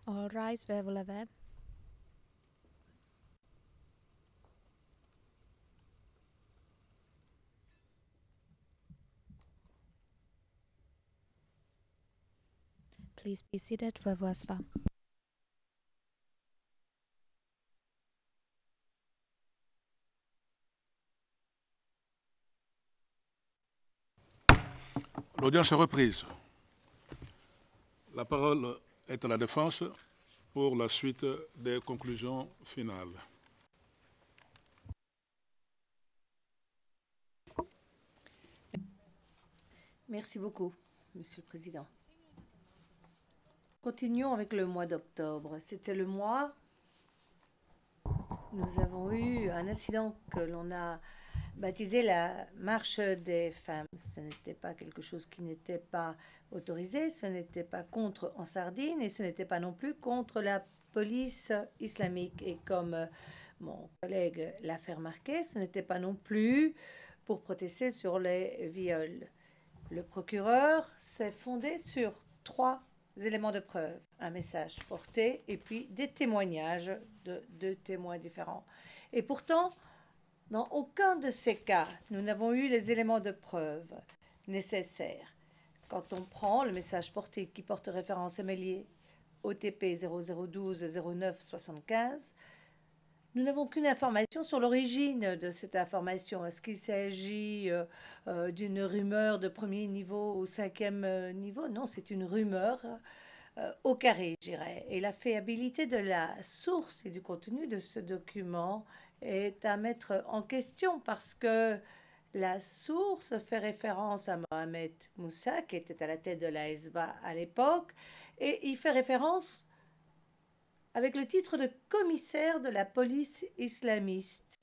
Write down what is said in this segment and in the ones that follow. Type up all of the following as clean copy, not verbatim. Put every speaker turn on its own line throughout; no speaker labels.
All rise vers vous levez. Please be seated for vous asseoir.
L'audience est reprise. La parole est à la défense pour la suite des conclusions finales.
Merci beaucoup, Monsieur le Président. Continuons avec le mois d'octobre. C'était le mois. Nous avons eu un incident que l'on a baptisé la marche des femmes. Ce n'était pas quelque chose qui n'était pas autorisé, ce n'était pas contre en Sardine et ce n'était pas non plus contre la police islamique. Et comme mon collègue l'a fait remarquer, ce n'était pas non plus pour protester sur les viols. Le procureur s'est fondé sur 3 éléments de preuve, un message porté et puis des témoignages de 2 témoins différents. Et pourtant, dans aucun de ces cas, nous n'avons eu les éléments de preuve nécessaires. Quand on prend le message porté qui porte référence MLI OTP 0012 09 75, nous n'avons qu'une information sur l'origine de cette information. Est-ce qu'il s'agit d'une rumeur de premier niveau ou 5e niveau? Non, c'est une rumeur au carré, je dirais. Et la fiabilité de la source et du contenu de ce document est à mettre en question parce que la source fait référence à Mohamed Moussa, qui était à la tête de la SBA à l'époque, et il fait référence avec le titre de commissaire de la police islamiste.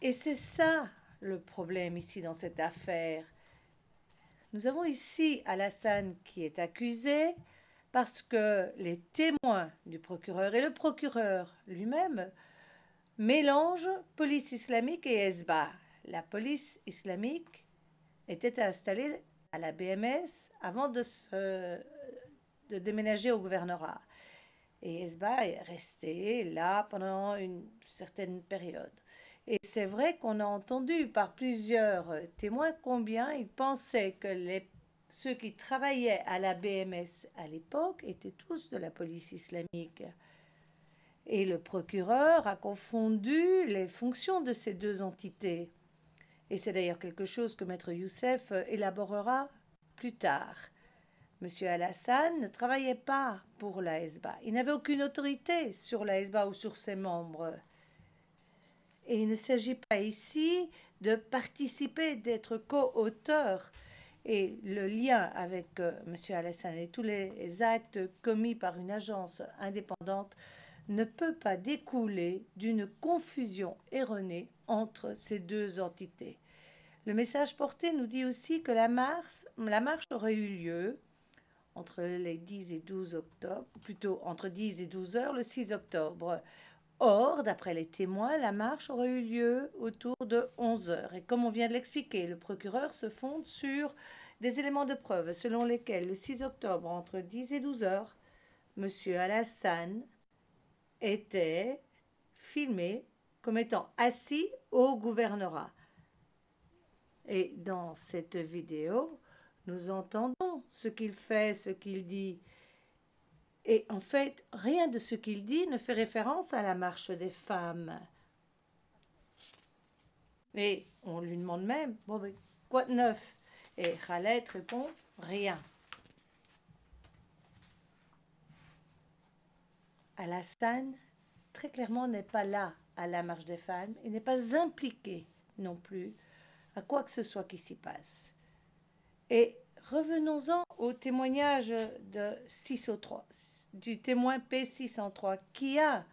Et c'est ça le problème ici dans cette affaire. Nous avons ici Alassane qui est accusé parce que les témoins du procureur et le procureur lui-même mélangent police islamique et Hezbollah. La police islamique était installée à la BMS avant de déménager au gouvernorat. Et Hezbollah est resté là pendant une certaine période. Et c'est vrai qu'on a entendu par plusieurs témoins combien ils pensaient que ceux qui travaillaient à la BMS à l'époque étaient tous de la police islamique. Et le procureur a confondu les fonctions de ces 2 entités. Et c'est d'ailleurs quelque chose que Maître Youssef élaborera plus tard. Monsieur Alassane ne travaillait pas pour la Hezbollah. Il n'avait aucune autorité sur la Hezbollah ou sur ses membres. Et il ne s'agit pas ici de participer, d'être co-auteur. Et le lien avec Monsieur Alassane et tous les actes commis par une agence indépendante ne peut pas découler d'une confusion erronée entre ces 2 entités. Le message porté nous dit aussi que la marche aurait eu lieu entre les 10 et 12 octobre, plutôt entre 10 et 12 heures le 6 octobre. Or, d'après les témoins, la marche aurait eu lieu autour de 11 heures. Et comme on vient de l'expliquer, le procureur se fonde sur des éléments de preuve selon lesquels le 6 octobre, entre 10 et 12 heures, M. Alassane était filmé comme étant assis au gouvernorat. Et dans cette vidéo, nous entendons ce qu'il fait, ce qu'il dit. Et en fait, rien de ce qu'il dit ne fait référence à la marche des femmes. Et on lui demande même, bon, mais quoi de neuf? Et Khaled répond, rien. Alassane, très clairement, n'est pas là à la marche des femmes. Il n'est pas impliqué non plus à quoi que ce soit qui s'y passe. Et revenons-en au témoignage de 603, du témoin P603 qui a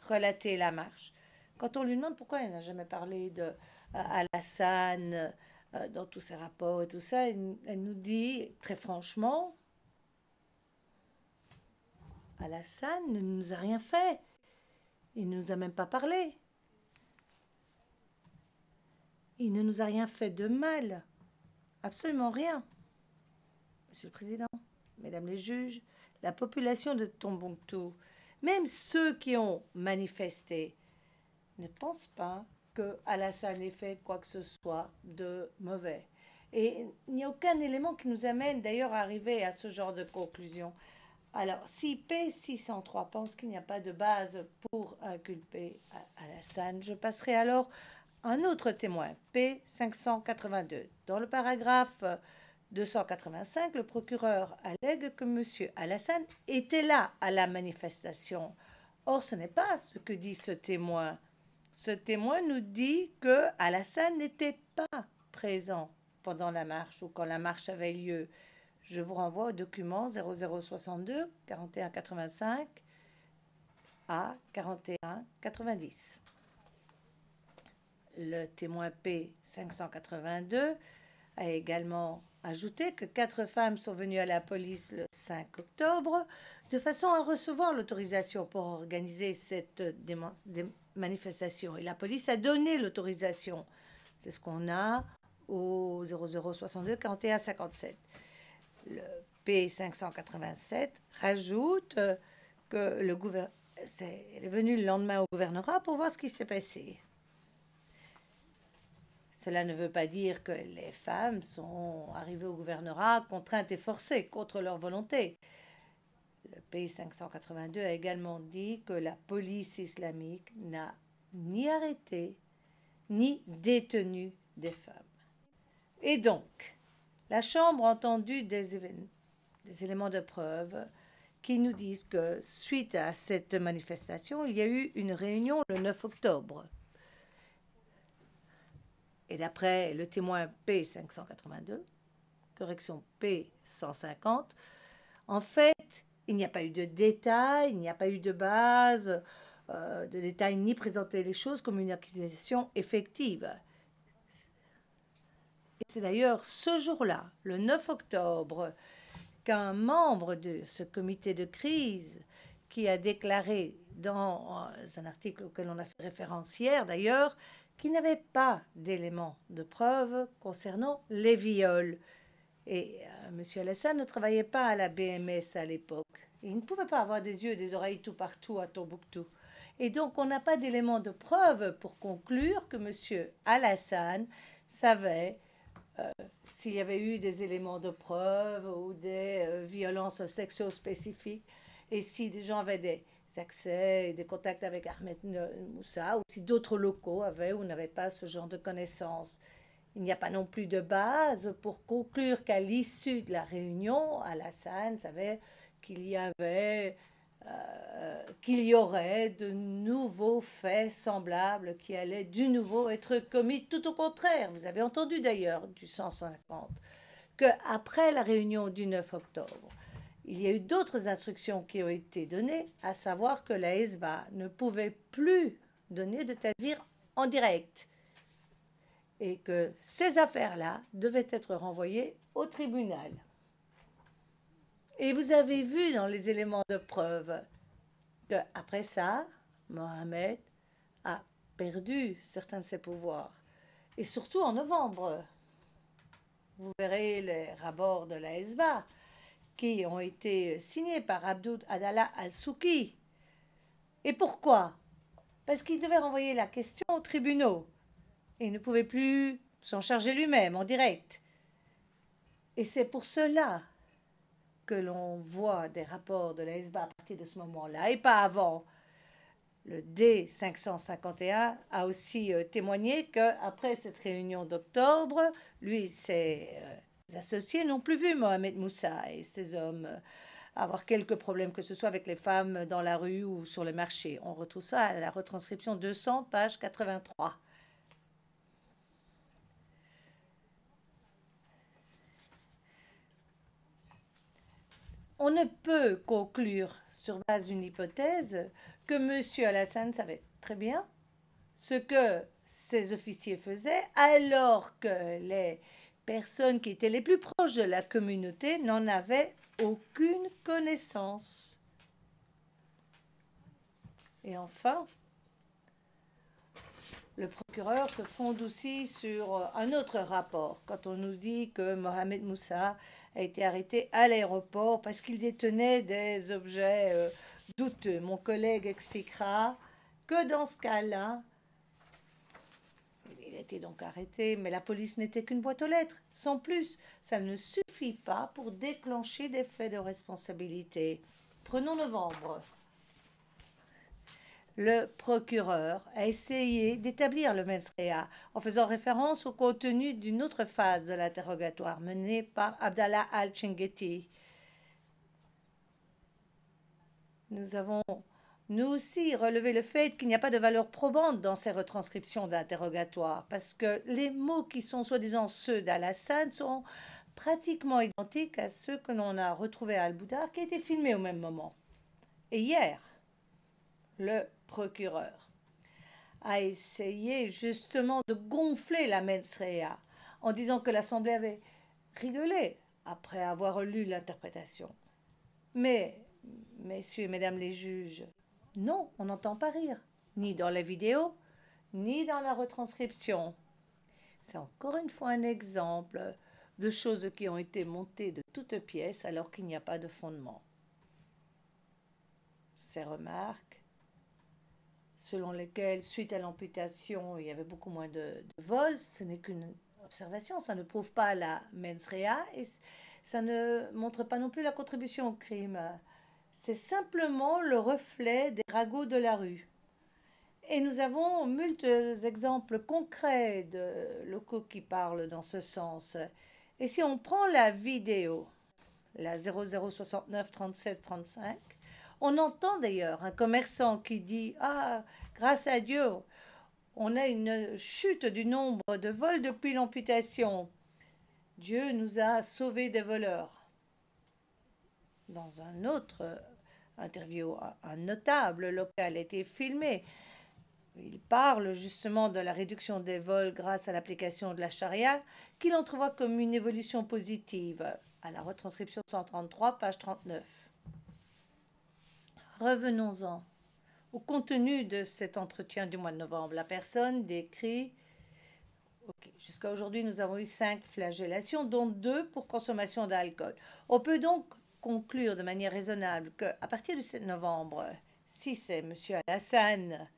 relaté la marche. Quand on lui demande pourquoi il n'a jamais parlé de Alassane dans tous ses rapports et tout ça, elle nous dit très franchement, Alassane ne nous a rien fait. Il ne nous a même pas parlé. Il ne nous a rien fait de mal. Absolument rien. Monsieur le Président, Mesdames les juges, la population de Tombouctou Même ceux qui ont manifesté ne pensent pas que Alassane ait fait quoi que ce soit de mauvais. Et il n'y a aucun élément qui nous amène d'ailleurs à arriver à ce genre de conclusion. Alors, si P603 pense qu'il n'y a pas de base pour inculper Alassane, je passerai alors à un autre témoin, P582. Dans le paragraphe 285, le procureur allègue que M. Alassane était là à la manifestation. Or, ce n'est pas ce que dit ce témoin. Ce témoin nous dit que Alassane n'était pas présent pendant la marche ou quand la marche avait lieu. Je vous renvoie au document 0062 4185 à 4190. Le témoin P582 a également ajouté que 4 femmes sont venues à la police le 5 octobre de façon à recevoir l'autorisation pour organiser cette manifestation. Et la police a donné l'autorisation. C'est ce qu'on a au 0062 41 57. Le P587 rajoute que elle est venue le lendemain au gouvernorat pour voir ce qui s'est passé. Cela ne veut pas dire que les femmes sont arrivées au gouvernorat contraintes et forcées contre leur volonté. Le P582 a également dit que la police islamique n'a ni arrêté ni détenu des femmes. Et donc, la Chambre a entendu des éléments de preuve qui nous disent que suite à cette manifestation, il y a eu une réunion le 9 octobre. Et d'après le témoin P582, correction P150, en fait, il n'y a pas eu de détails, il n'y a pas eu de base de détails, ni présenter les choses comme une accusation effective. Et c'est d'ailleurs ce jour-là, le 9 octobre, qu'un membre de ce comité de crise qui a déclaré dans un article auquel on a fait référence hier d'ailleurs, qu'il n'avait pas d'éléments de preuve concernant les viols. Et M. Alassane ne travaillait pas à la BMS à l'époque. Il ne pouvait pas avoir des yeux et des oreilles tout partout à Tombouctou. Et donc on n'a pas d'éléments de preuve pour conclure que M. Alassane savait s'il y avait eu des éléments de preuve ou des violences sexo-spécifiques et si des gens avaient des accès et des contacts avec Ahmed Moussa ou si d'autres locaux avaient ou n'avaient pas ce genre de connaissances. Il n'y a pas non plus de base pour conclure qu'à l'issue de la réunion, Alassane savait qu'il y aurait de nouveaux faits semblables qui allaient du nouveau être commis. Tout au contraire, vous avez entendu d'ailleurs du 150 qu'après la réunion du 9 octobre, il y a eu d'autres instructions qui ont été données, à savoir que la Hezba ne pouvait plus donner de tasir en direct et que ces affaires-là devaient être renvoyées au tribunal. Et vous avez vu dans les éléments de preuve qu'après ça, Mohamed a perdu certains de ses pouvoirs. Et surtout en novembre, vous verrez les rapports de la Hezba qui ont été signés par Abdoul Adala al-Souki. Et pourquoi? Parce qu'il devait renvoyer la question aux tribunaux. Et il ne pouvait plus s'en charger lui-même en direct. Et c'est pour cela que l'on voit des rapports de la Hezba à partir de ce moment-là, et pas avant. Le D551 a aussi témoigné qu'après cette réunion d'octobre, lui, ses associés n'ont plus vu Mohamed Moussa et ses hommes avoir quelques problèmes, que ce soit avec les femmes dans la rue ou sur le marché. On retrouve ça à la retranscription 200, page 83. On ne peut conclure sur base d'une hypothèse que M. Alassane savait très bien ce que ses officiers faisaient alors que les personnes qui étaient les plus proches de la communauté n'en avaient aucune connaissance. Et enfin, le procureur se fonde aussi sur un autre rapport quand on nous dit que Mohamed Moussa a été arrêté à l'aéroport parce qu'il détenait des objets douteux. Mon collègue expliquera que dans ce cas-là, il a été donc arrêté, mais la police n'était qu'une boîte aux lettres, sans plus. Ça ne suffit pas pour déclencher des faits de responsabilité. Prenons novembre. Le procureur a essayé d'établir le mens rea en faisant référence au contenu d'une autre phase de l'interrogatoire menée par Abdallah Al-Chengheti. Nous avons, nous aussi, relevé le fait qu'il n'y a pas de valeur probante dans ces retranscriptions d'interrogatoire, parce que les mots qui sont soi-disant ceux d'Al-Hassan sont pratiquement identiques à ceux que l'on a retrouvés à Al-Boudar, qui a été filmé au même moment. Et hier, le procureur a essayé justement de gonfler la mens rea en disant que l'Assemblée avait rigolé après avoir lu l'interprétation. Mais, messieurs et mesdames les juges, non, on n'entend pas rire, ni dans la vidéo, ni dans la retranscription. C'est encore une fois un exemple de choses qui ont été montées de toutes pièces alors qu'il n'y a pas de fondement. Ces remarques, selon lesquelles, suite à l'amputation, il y avait beaucoup moins de vols, ce n'est qu'une observation, ça ne prouve pas la mens rea et ça ne montre pas non plus la contribution au crime. C'est simplement le reflet des ragots de la rue. Et nous avons multiples exemples concrets de locaux qui parlent dans ce sens. Et si on prend la vidéo, la 0069 37 35, on entend d'ailleurs un commerçant qui dit « Ah, grâce à Dieu, on a une chute du nombre de vols depuis l'amputation. Dieu nous a sauvés des voleurs. » Dans un autre interview, un notable local a été filmé. Il parle justement de la réduction des vols grâce à l'application de la charia, qu'il entrevoit comme une évolution positive, à la retranscription 133, page 39. Revenons-en au contenu de cet entretien du mois de novembre. La personne décrit jusqu'à aujourd'hui, nous avons eu 5 flagellations, dont 2 pour consommation d'alcool. On peut donc conclure de manière raisonnable qu'à partir du 7 novembre, si c'est M. Al-Hassan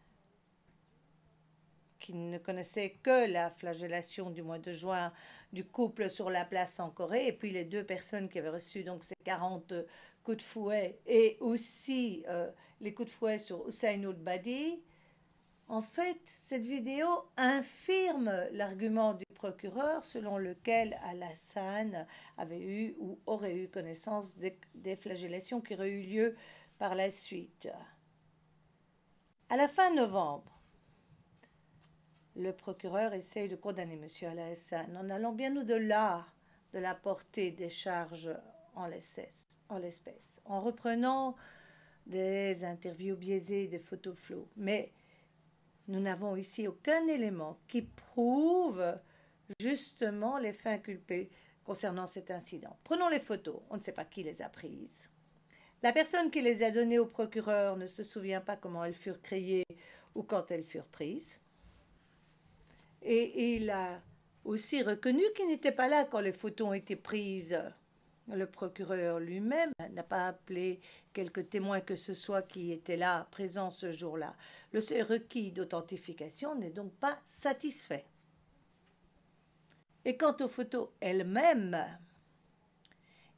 qui ne connaissait que la flagellation du mois de juin du couple sur la place en Corée, et puis les 2 personnes qui avaient reçu donc ces 40 coups de fouet, et aussi les coups de fouet sur Hussein Ul-Badi, en fait, cette vidéo infirme l'argument du procureur selon lequel Al-Hassan avait eu ou aurait eu connaissance des flagellations qui auraient eu lieu par la suite. À la fin novembre, le procureur essaye de condamner M. Al-Hassan en allant bien au-delà de la portée des charges en l'espèce, en reprenant des interviews biaisées, des photos floues. Mais nous n'avons ici aucun élément qui prouve justement les faits inculpés concernant cet incident. Prenons les photos, on ne sait pas qui les a prises. La personne qui les a données au procureur ne se souvient pas comment elles furent créées ou quand elles furent prises. Et il a aussi reconnu qu'il n'était pas là quand les photos ont été prises. Le procureur lui-même n'a pas appelé quelques témoins que ce soit qui étaient là, présents ce jour-là. Le requis d'authentification n'est donc pas satisfait. Et quant aux photos elles-mêmes,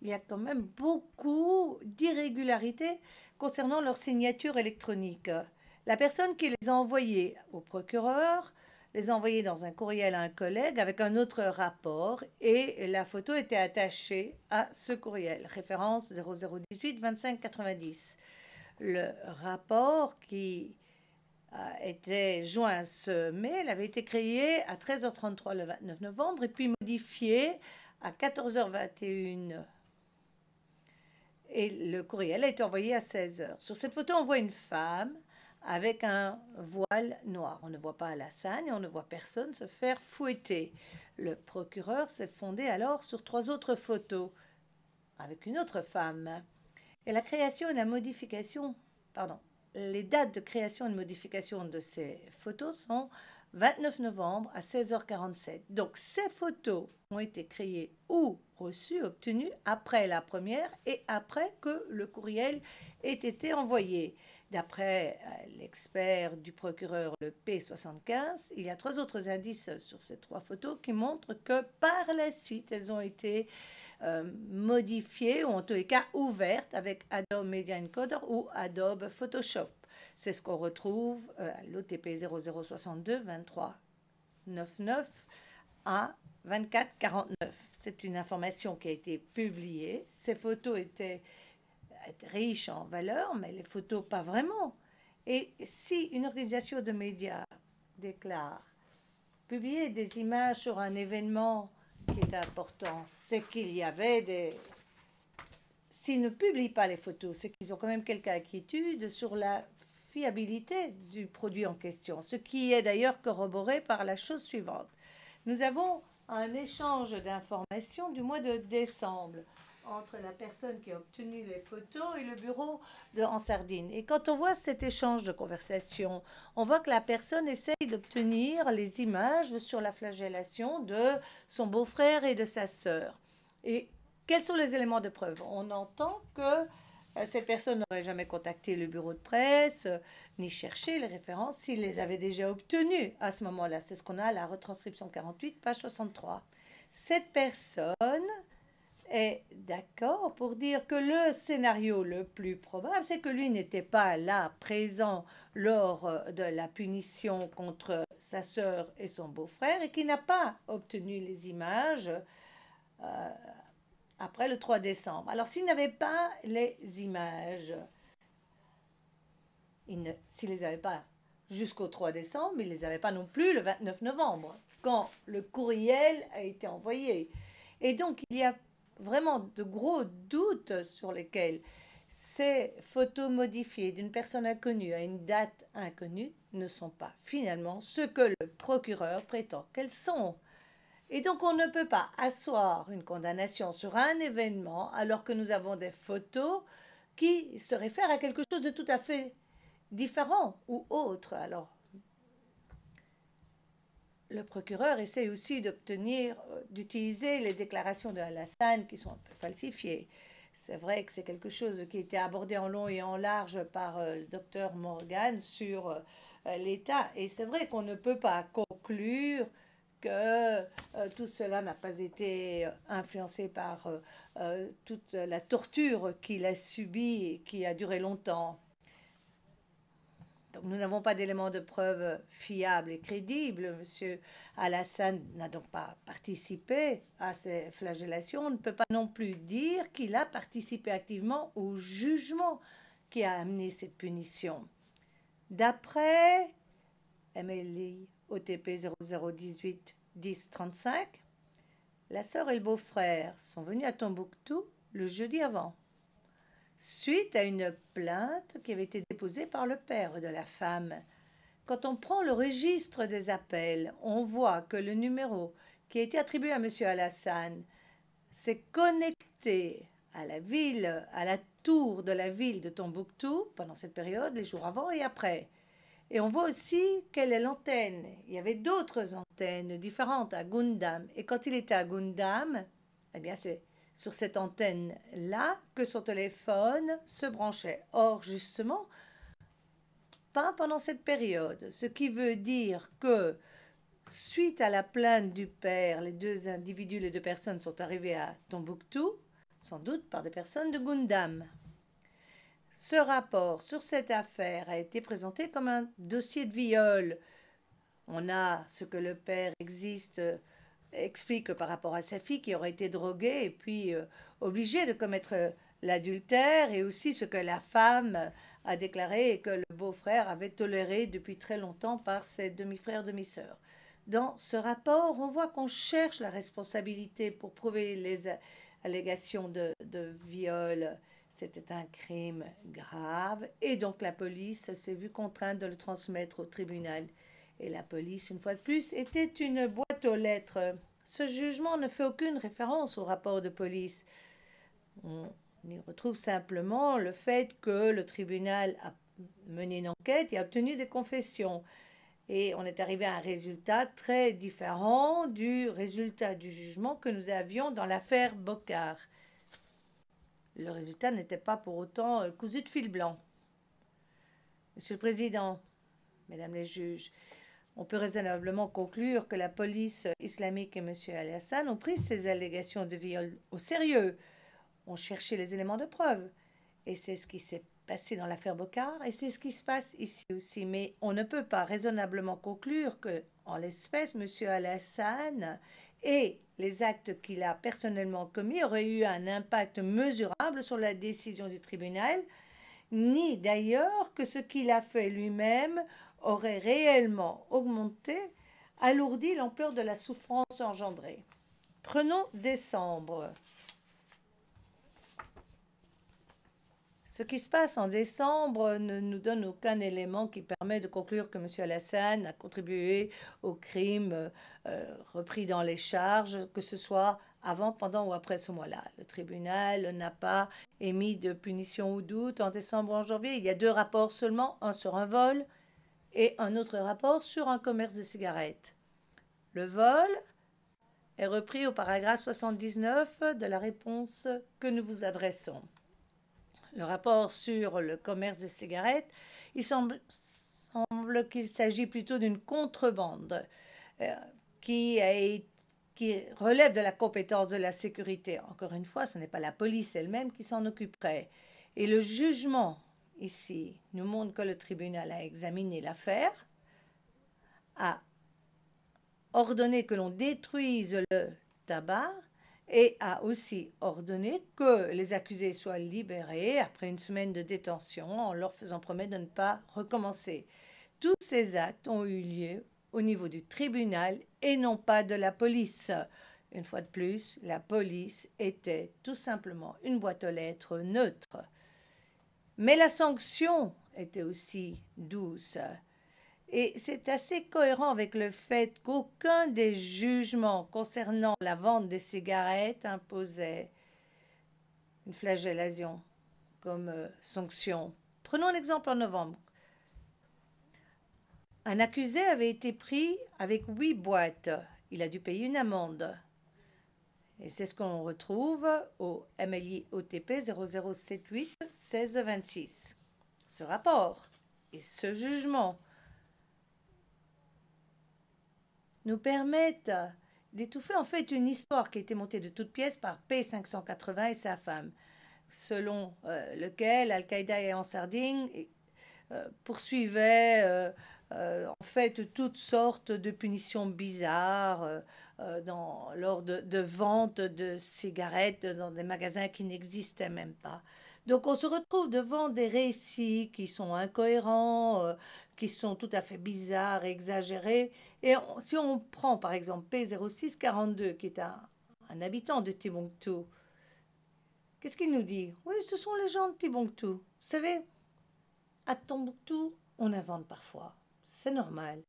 il y a quand même beaucoup d'irrégularités concernant leur signature électronique. La personne qui les a envoyées au procureur les a envoyées dans un courriel à un collègue avec un autre rapport et la photo était attachée à ce courriel, référence 0018 25 90. Le rapport qui était joint à ce mail avait été créé à 13h33 le 29 novembre et puis modifié à 14h21. Et le courriel a été envoyé à 16h. Sur cette photo, on voit une femme avec un voile noir. On ne voit pas Al-Hassan et on ne voit personne se faire fouetter. Le procureur s'est fondé alors sur 3 autres photos avec une autre femme. Et la création et la modification, les dates de création et de modification de ces photos sont 29 novembre à 16h47. Donc ces photos ont été créées ou reçues, obtenues après la première et après que le courriel ait été envoyé. D'après l'expert du procureur, le P75, il y a 3 autres indices sur ces 3 photos qui montrent que par la suite, elles ont été modifiées ou en tous les cas ouvertes avec Adobe Media Encoder ou Adobe Photoshop. C'est ce qu'on retrouve à l'OTP 0062 23 99 à 2449. C'est une information qui a été publiée. Ces photos étaient riches en valeur, mais les photos pas vraiment. Et si une organisation de médias déclare publier des images sur un événement qui est important, c'est qu'il y avait des... S'ils ne publient pas les photos, c'est qu'ils ont quand même quelques inquiétudes sur la fiabilité du produit en question, ce qui est d'ailleurs corroboré par la chose suivante. Nous avons un échange d'informations du mois de décembre entre la personne qui a obtenu les photos et le bureau en Sardine. Et quand on voit cet échange de conversation, on voit que la personne essaye d'obtenir les images sur la flagellation de son beau-frère et de sa sœur. Et quels sont les éléments de preuve? On entend que cette personne n'aurait jamais contacté le bureau de presse, ni cherché les références s'il les avait déjà obtenues à ce moment-là. C'est ce qu'on a à la retranscription 48, page 63. Cette personne est d'accord pour dire que le scénario le plus probable, c'est que lui n'était pas là, présent lors de la punition contre sa sœur et son beau-frère et qu'il n'a pas obtenu les images après le 3 décembre. Alors, s'il n'avait pas les images, s'il ne les avait pas jusqu'au 3 décembre, il ne les avait pas non plus le 29 novembre, quand le courriel a été envoyé. Et donc, il y a vraiment de gros doutes sur lesquels ces photos modifiées d'une personne inconnue à une date inconnue ne sont pas finalement ce que le procureur prétend qu'elles sont. Et donc, on ne peut pas asseoir une condamnation sur un événement alors que nous avons des photos qui se réfèrent à quelque chose de tout à fait différent ou autre. Alors, le procureur essaie aussi d'utiliser les déclarations de Alassane qui sont un peu falsifiées. C'est vrai que c'est quelque chose qui a été abordé en long et en large par le docteur Morgan sur l'État. Et c'est vrai qu'on ne peut pas conclure que tout cela n'a pas été influencé par toute la torture qu'il a subie et qui a duré longtemps. Donc nous n'avons pas d'éléments de preuve fiables et crédibles. Monsieur Alassane n'a donc pas participé à ces flagellations. On ne peut pas non plus dire qu'il a participé activement au jugement qui a amené cette punition. D'après MLI OTP 0018 1035, la sœur et le beau-frère sont venus à Tombouctou le jeudi avant, suite à une plainte qui avait été déposée par le père de la femme. Quand on prend le registre des appels, on voit que le numéro qui a été attribué à M. Alassane s'est connecté à la ville, à la tour de la ville de Tombouctou pendant cette période, les jours avant et après. Et on voit aussi quelle est l'antenne. Il y avait d'autres antennes différentes à Gundam. Et quand il était à Gundam, eh bien c'est sur cette antenne-là que son téléphone se branchait. Or, justement, pas pendant cette période. Ce qui veut dire que, suite à la plainte du père, les 2 individus, les 2 personnes sont arrivées à Tombouctou, sans doute par des personnes de Gundam. Ce rapport sur cette affaire a été présenté comme un dossier de viol. On a ce que le père explique par rapport à sa fille qui aurait été droguée et puis obligée de commettre l'adultère, et aussi ce que la femme a déclaré et que le beau-frère avait toléré depuis très longtemps par ses demi-frères, demi-sœurs. Dans ce rapport, on voit qu'on cherche la responsabilité pour prouver les allégations de viol. C'était un crime grave et donc la police s'est vue contrainte de le transmettre au tribunal. Et la police, une fois de plus, était une boîte aux lettres. Ce jugement ne fait aucune référence au rapport de police. On y retrouve simplement le fait que le tribunal a mené une enquête et a obtenu des confessions. Et on est arrivé à un résultat très différent du résultat du jugement que nous avions dans l'affaire Bokar. Le résultat n'était pas pour autant cousu de fil blanc. Monsieur le Président, Mesdames les juges, on peut raisonnablement conclure que la police islamique et M. Al-Hassan ont pris ces allégations de viol au sérieux, ont cherché les éléments de preuve. Et c'est ce qui s'est passé dans l'affaire Bokar et c'est ce qui se passe ici aussi. Mais on ne peut pas raisonnablement conclure que, en l'espèce, M. Al-Hassan et les actes qu'il a personnellement commis auraient eu un impact mesurable sur la décision du tribunal, ni d'ailleurs que ce qu'il a fait lui-même aurait réellement augmenté, alourdi l'ampleur de la souffrance engendrée. Prenons décembre. Ce qui se passe en décembre ne nous donne aucun élément qui permet de conclure que M. Al-Hassan a contribué au crime repris dans les charges, que ce soit avant, pendant ou après ce mois-là. Le tribunal n'a pas émis de punition ou doute en décembre ou en janvier. Il y a 2 rapports seulement, un sur un vol et un autre rapport sur un commerce de cigarettes. Le vol est repris au paragraphe 79 de la réponse que nous vous adressons. Le rapport sur le commerce de cigarettes, il semble qu'il s'agit plutôt d'une contrebande qui relève de la compétence de la sécurité. Encore une fois, ce n'est pas la police elle-même qui s'en occuperait. Et le jugement ici nous montre que le tribunal a examiné l'affaire, a ordonné que l'on détruise le tabac et a aussi ordonné que les accusés soient libérés après une semaine de détention en leur faisant promettre de ne pas recommencer. Tous ces actes ont eu lieu au niveau du tribunal et non pas de la police. Une fois de plus, la police était tout simplement une boîte aux lettres neutre. Mais la sanction était aussi douce. Et c'est assez cohérent avec le fait qu'aucun des jugements concernant la vente des cigarettes imposait une flagellation comme sanction. Prenons un exemple en novembre. Un accusé avait été pris avec 8 boîtes. Il a dû payer une amende. Et c'est ce qu'on retrouve au MLI OTP 0078 1626. Ce rapport et ce jugement nous permettent d'étouffer en fait une histoire qui a été montée de toutes pièces par P580 et sa femme, selon lequel Al-Qaïda et Ansar Dine poursuivaient en fait toutes sortes de punitions bizarres lors de ventes de cigarettes dans des magasins qui n'existaient même pas. Donc on se retrouve devant des récits qui sont incohérents, qui sont tout à fait bizarres, exagérés. Et si on prend par exemple P0642, qui est un habitant de Timbuktu, qu'est-ce qu'il nous dit? Oui, ce sont les gens de Timbuktu. Vous savez, à Tombouctou, on invente parfois. C'est normal.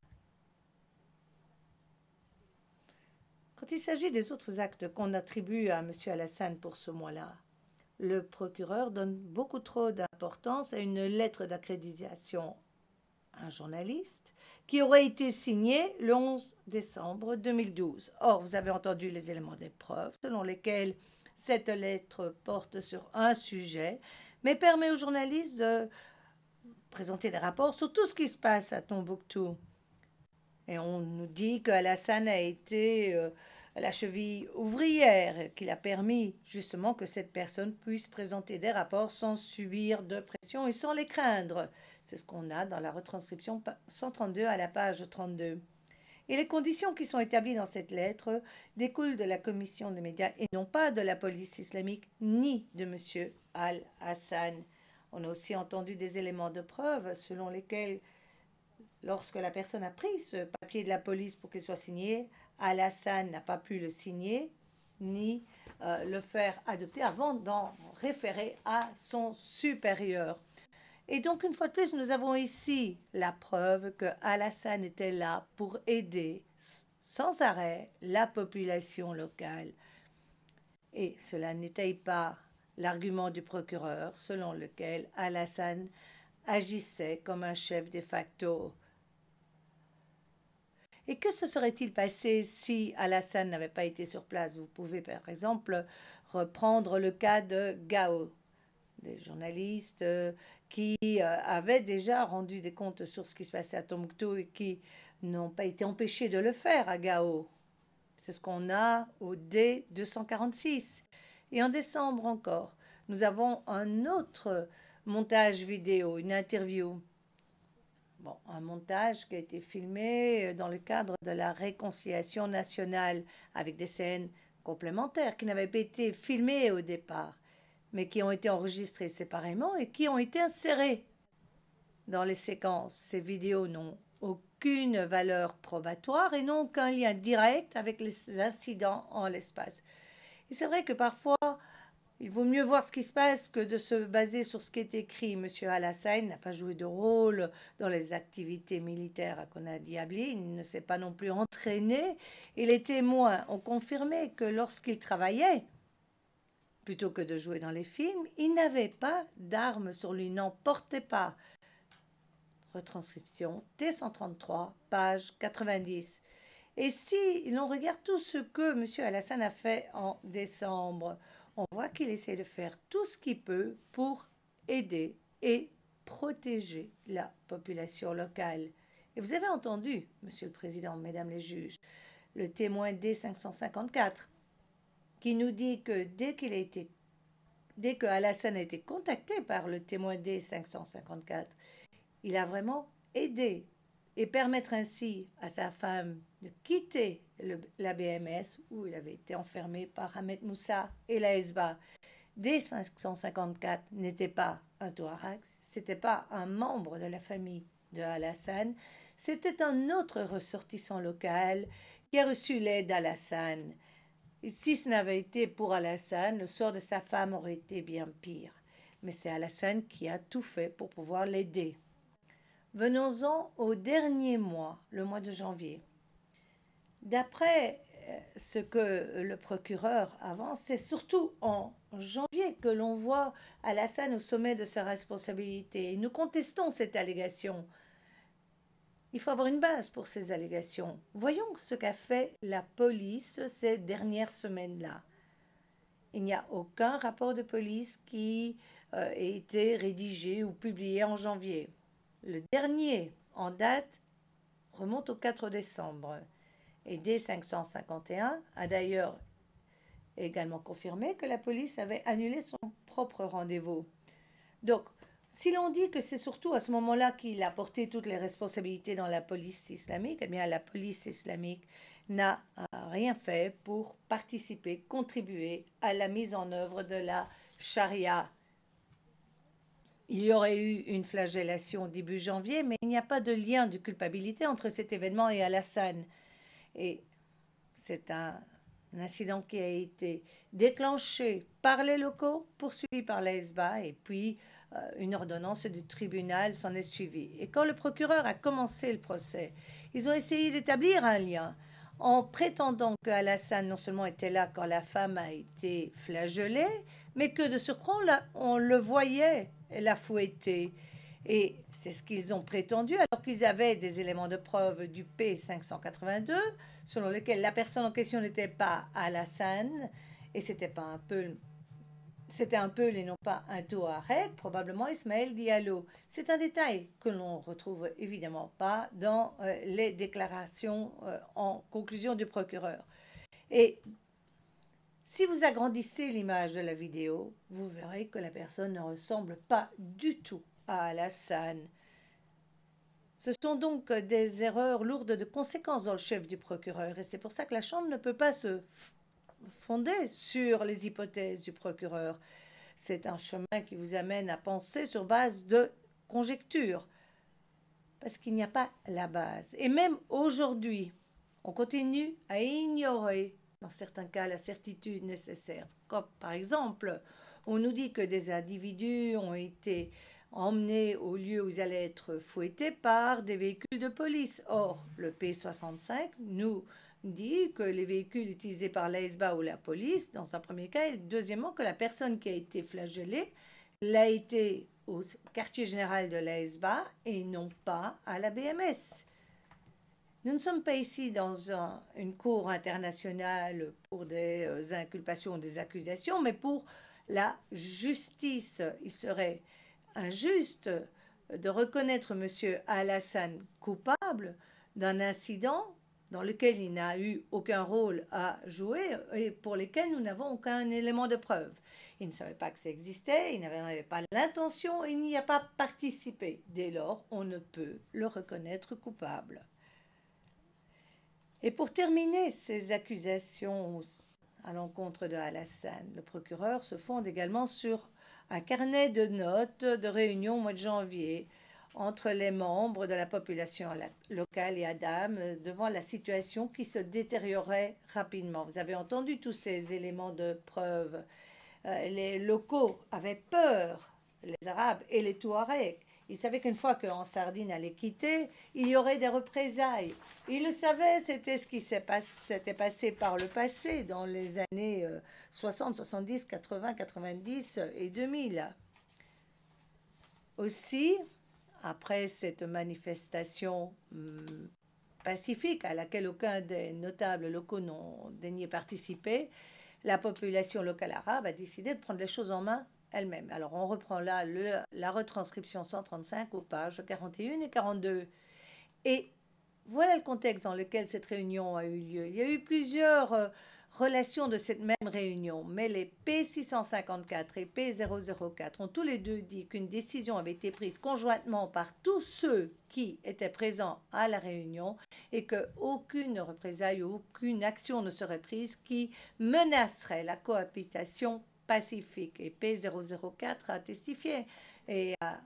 Quand il s'agit des autres actes qu'on attribue à M. Al-Hassan pour ce mois-là, le procureur donne beaucoup trop d'importance à une lettre d'accréditation à un journaliste qui aurait été signée le 11 décembre 2012. Or, vous avez entendu les éléments des preuves selon lesquels cette lettre porte sur un sujet, mais permet aux journalistes de présenter des rapports sur tout ce qui se passe à Tombouctou. Et on nous dit qu'Al-Hassan a été la cheville ouvrière, qu'il a permis justement que cette personne puisse présenter des rapports sans subir de pression et sans les craindre. C'est ce qu'on a dans la retranscription 132 à la page 32. Et les conditions qui sont établies dans cette lettre découlent de la commission des médias et non pas de la police islamique ni de M. Al-Hassan. On a aussi entendu des éléments de preuve selon lesquels, lorsque la personne a pris ce papier de la police pour qu'il soit signé, Al-Hassan n'a pas pu le signer ni le faire adopter avant d'en référer à son supérieur. Et donc, une fois de plus, nous avons ici la preuve que Al-Hassan était là pour aider sans arrêt la population locale. Et cela n'étaye pas l'argument du procureur selon lequel Al-Hassan agissait comme un chef de facto Et que se serait-il passé si Alassane n'avait pas été sur place? Vous pouvez par exemple reprendre le cas de Gao, des journalistes qui avaient déjà rendu des comptes sur ce qui se passait à Tombouctou et qui n'ont pas été empêchés de le faire à Gao. C'est ce qu'on a au D246. Et en décembre encore, nous avons un autre montage vidéo, une interview. Bon, un montage qui a été filmé dans le cadre de la réconciliation nationale avec des scènes complémentaires qui n'avaient pas été filmées au départ, mais qui ont été enregistrées séparément et qui ont été insérées dans les séquences. Ces vidéos n'ont aucune valeur probatoire et n'ont aucun lien direct avec les incidents en l'espace. Et c'est vrai que parfois, il vaut mieux voir ce qui se passe que de se baser sur ce qui est écrit. M. Alassane n'a pas joué de rôle dans les activités militaires à Conakry. Il ne s'est pas non plus entraîné. Et les témoins ont confirmé que lorsqu'il travaillait, plutôt que de jouer dans les films, il n'avait pas d'armes sur lui, n'en portait pas. Retranscription T133, page 90. Et si l'on regarde tout ce que M. Alassane a fait en décembre, on voit qu'il essaie de faire tout ce qu'il peut pour aider et protéger la population locale. Et vous avez entendu, Monsieur le Président, Mesdames les juges, le témoin D554 qui nous dit que dès que Alassane a été contacté par le témoin D554, il a vraiment aidé et permettre ainsi à sa femme de quitter la BMS où il avait été enfermé par Ahmed Moussa et la Hezba. D554 n'était pas un Touareg, c'était pas un membre de la famille de Alassane, c'était un autre ressortissant local qui a reçu l'aide d'Alassane. Et si ce n'avait été pour Alassane, le sort de sa femme aurait été bien pire. Mais c'est Alassane qui a tout fait pour pouvoir l'aider. Venons-en au dernier mois, le mois de janvier. D'après ce que le procureur avance, c'est surtout en janvier que l'on voit Alassane au sommet de sa responsabilité. Et nous contestons cette allégation. Il faut avoir une base pour ces allégations. Voyons ce qu'a fait la police ces dernières semaines-là. Il n'y a aucun rapport de police qui ait été rédigé ou publié en janvier. Le dernier en date remonte au 4 décembre. Et D551 a d'ailleurs également confirmé que la police avait annulé son propre rendez-vous. Donc, si l'on dit que c'est surtout à ce moment-là qu'il a porté toutes les responsabilités dans la police islamique, eh bien la police islamique n'a rien fait pour participer, contribuer à la mise en œuvre de la charia. Il y aurait eu une flagellation début janvier, mais il n'y a pas de lien de culpabilité entre cet événement et Alassane. Et c'est un incident qui a été déclenché par les locaux, poursuivi par la Hezba, et puis une ordonnance du tribunal s'en est suivie. Et quand le procureur a commencé le procès, ils ont essayé d'établir un lien en prétendant que Alassane non seulement était là quand la femme a été flagellée, mais que de surcroît, on le voyait la fouetter. Et c'est ce qu'ils ont prétendu, alors qu'ils avaient des éléments de preuve du P582, selon lesquels la personne en question n'était pas Alassane, et c'était un Peul et non pas un Touareg, probablement Ismaël Diallo. C'est un détail que l'on ne retrouve évidemment pas dans les déclarations en conclusion du procureur. Et si vous agrandissez l'image de la vidéo, vous verrez que la personne ne ressemble pas du tout à Alassane. Ce sont donc des erreurs lourdes de conséquences dans le chef du procureur, et c'est pour ça que la Chambre ne peut pas se fonder sur les hypothèses du procureur. C'est un chemin qui vous amène à penser sur base de conjectures, parce qu'il n'y a pas la base. Et même aujourd'hui, on continue à ignorer, dans certains cas, la certitude nécessaire. Comme par exemple, on nous dit que des individus ont été emmenés au lieu où ils allaient être fouettés par des véhicules de police. Or, le P65 nous dit que les véhicules utilisés par la Hezba ou la police, dans un premier cas, et deuxièmement, que la personne qui a été flagellée l'a été au quartier général de la Hezba et non pas à la BMS. Nous ne sommes pas ici dans une cour internationale pour des inculpations ou des accusations, mais pour la justice. Il serait injuste de reconnaître M. Al-Hassan coupable d'un incident dans lequel il n'a eu aucun rôle à jouer et pour lequel nous n'avons aucun élément de preuve. Il ne savait pas que ça existait, il n'avait pas l'intention, il n'y a pas participé. Dès lors, on ne peut le reconnaître coupable. Et pour terminer ces accusations à l'encontre de Al-Hassan, le procureur se fonde également sur un carnet de notes de réunion au mois de janvier entre les membres de la population locale et Adam devant la situation qui se détériorait rapidement. Vous avez entendu tous ces éléments de preuve. Les locaux avaient peur, les Arabes et les Touaregs. Ils savaient qu'une fois qu'en Sardine allait quitter, il y aurait des représailles. Ils le savaient, c'était ce qui s'était passé par le passé dans les années 60, 70, 80, 90 et 2000. Aussi, après cette manifestation pacifique à laquelle aucun des notables locaux n'ont daigné participer, la population locale arabe a décidé de prendre les choses en main elle-même. Alors on reprend là la retranscription 135 aux pages 41 et 42. Et voilà le contexte dans lequel cette réunion a eu lieu. Il y a eu plusieurs relations de cette même réunion, mais les P654 et P004 ont tous les deux dit qu'une décision avait été prise conjointement par tous ceux qui étaient présents à la réunion et qu'aucune représaille ou aucune action ne serait prise qui menacerait la cohabitation pacifique. Et P004 a testifié et a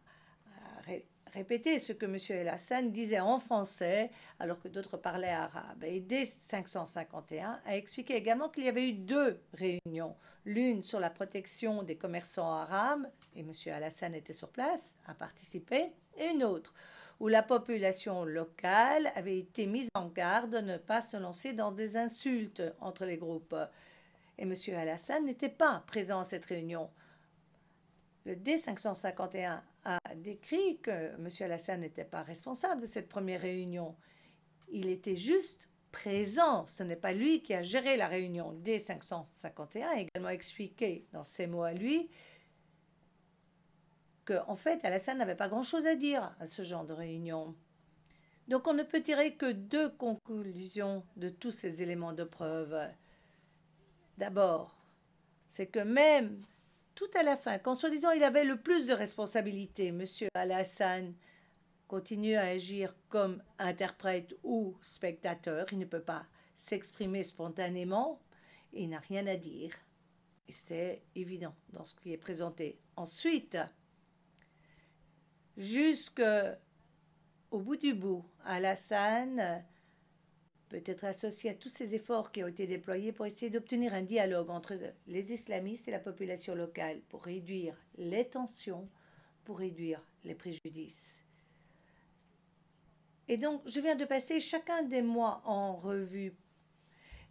répété ce que M. El-Hassan disait en français alors que d'autres parlaient arabe. Et dès 551 a expliqué également qu'il y avait eu deux réunions, l'une sur la protection des commerçants arabes, et M. El-Hassan était sur place, a participé, et une autre où la population locale avait été mise en garde de ne pas se lancer dans des insultes entre les groupes. Et M. El-Hassan n'était pas présent à cette réunion. Le D551 a décrit que M. El-Hassan n'était pas responsable de cette première réunion. Il était juste présent. Ce n'est pas lui qui a géré la réunion. D551 a également expliqué dans ses mots à lui qu'en fait, El-Hassan n'avait pas grand-chose à dire à ce genre de réunion. Donc on ne peut tirer que deux conclusions de tous ces éléments de preuve. D'abord, c'est que même tout à la fin, quand soi-disant il avait le plus de responsabilités, M. Al-Hassan continue à agir comme interprète ou spectateur. Il ne peut pas s'exprimer spontanément. Il n'a rien à dire. Et c'est évident dans ce qui est présenté. Ensuite, jusqu'au bout du bout, Al-Hassan peut être associé à tous ces efforts qui ont été déployés pour essayer d'obtenir un dialogue entre les islamistes et la population locale pour réduire les tensions, pour réduire les préjudices. Et donc, je viens de passer chacun des mois en revue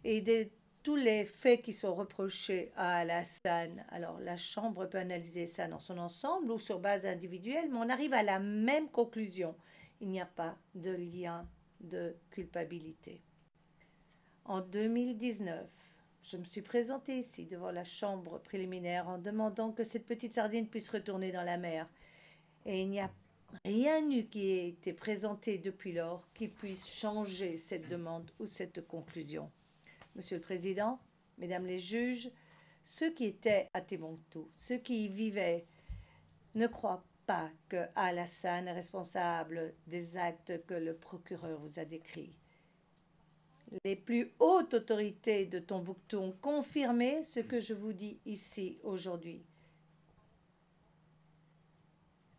et tous les faits qui sont reprochés à Al-Hassan. Alors, la Chambre peut analyser ça dans son ensemble ou sur base individuelle, mais on arrive à la même conclusion. Il n'y a pas de lien de culpabilité. En 2019, je me suis présentée ici devant la chambre préliminaire en demandant que cette petite sardine puisse retourner dans la mer. Et il n'y a rien eu qui ait été présenté depuis lors qui puisse changer cette demande ou cette conclusion. Monsieur le Président, Mesdames les juges, ceux qui étaient à Timbuktu, ceux qui y vivaient, ne croient pas que Al-Hassan est responsable des actes que le procureur vous a décrits. Les plus hautes autorités de Tombouctou ont confirmé ce que je vous dis ici aujourd'hui.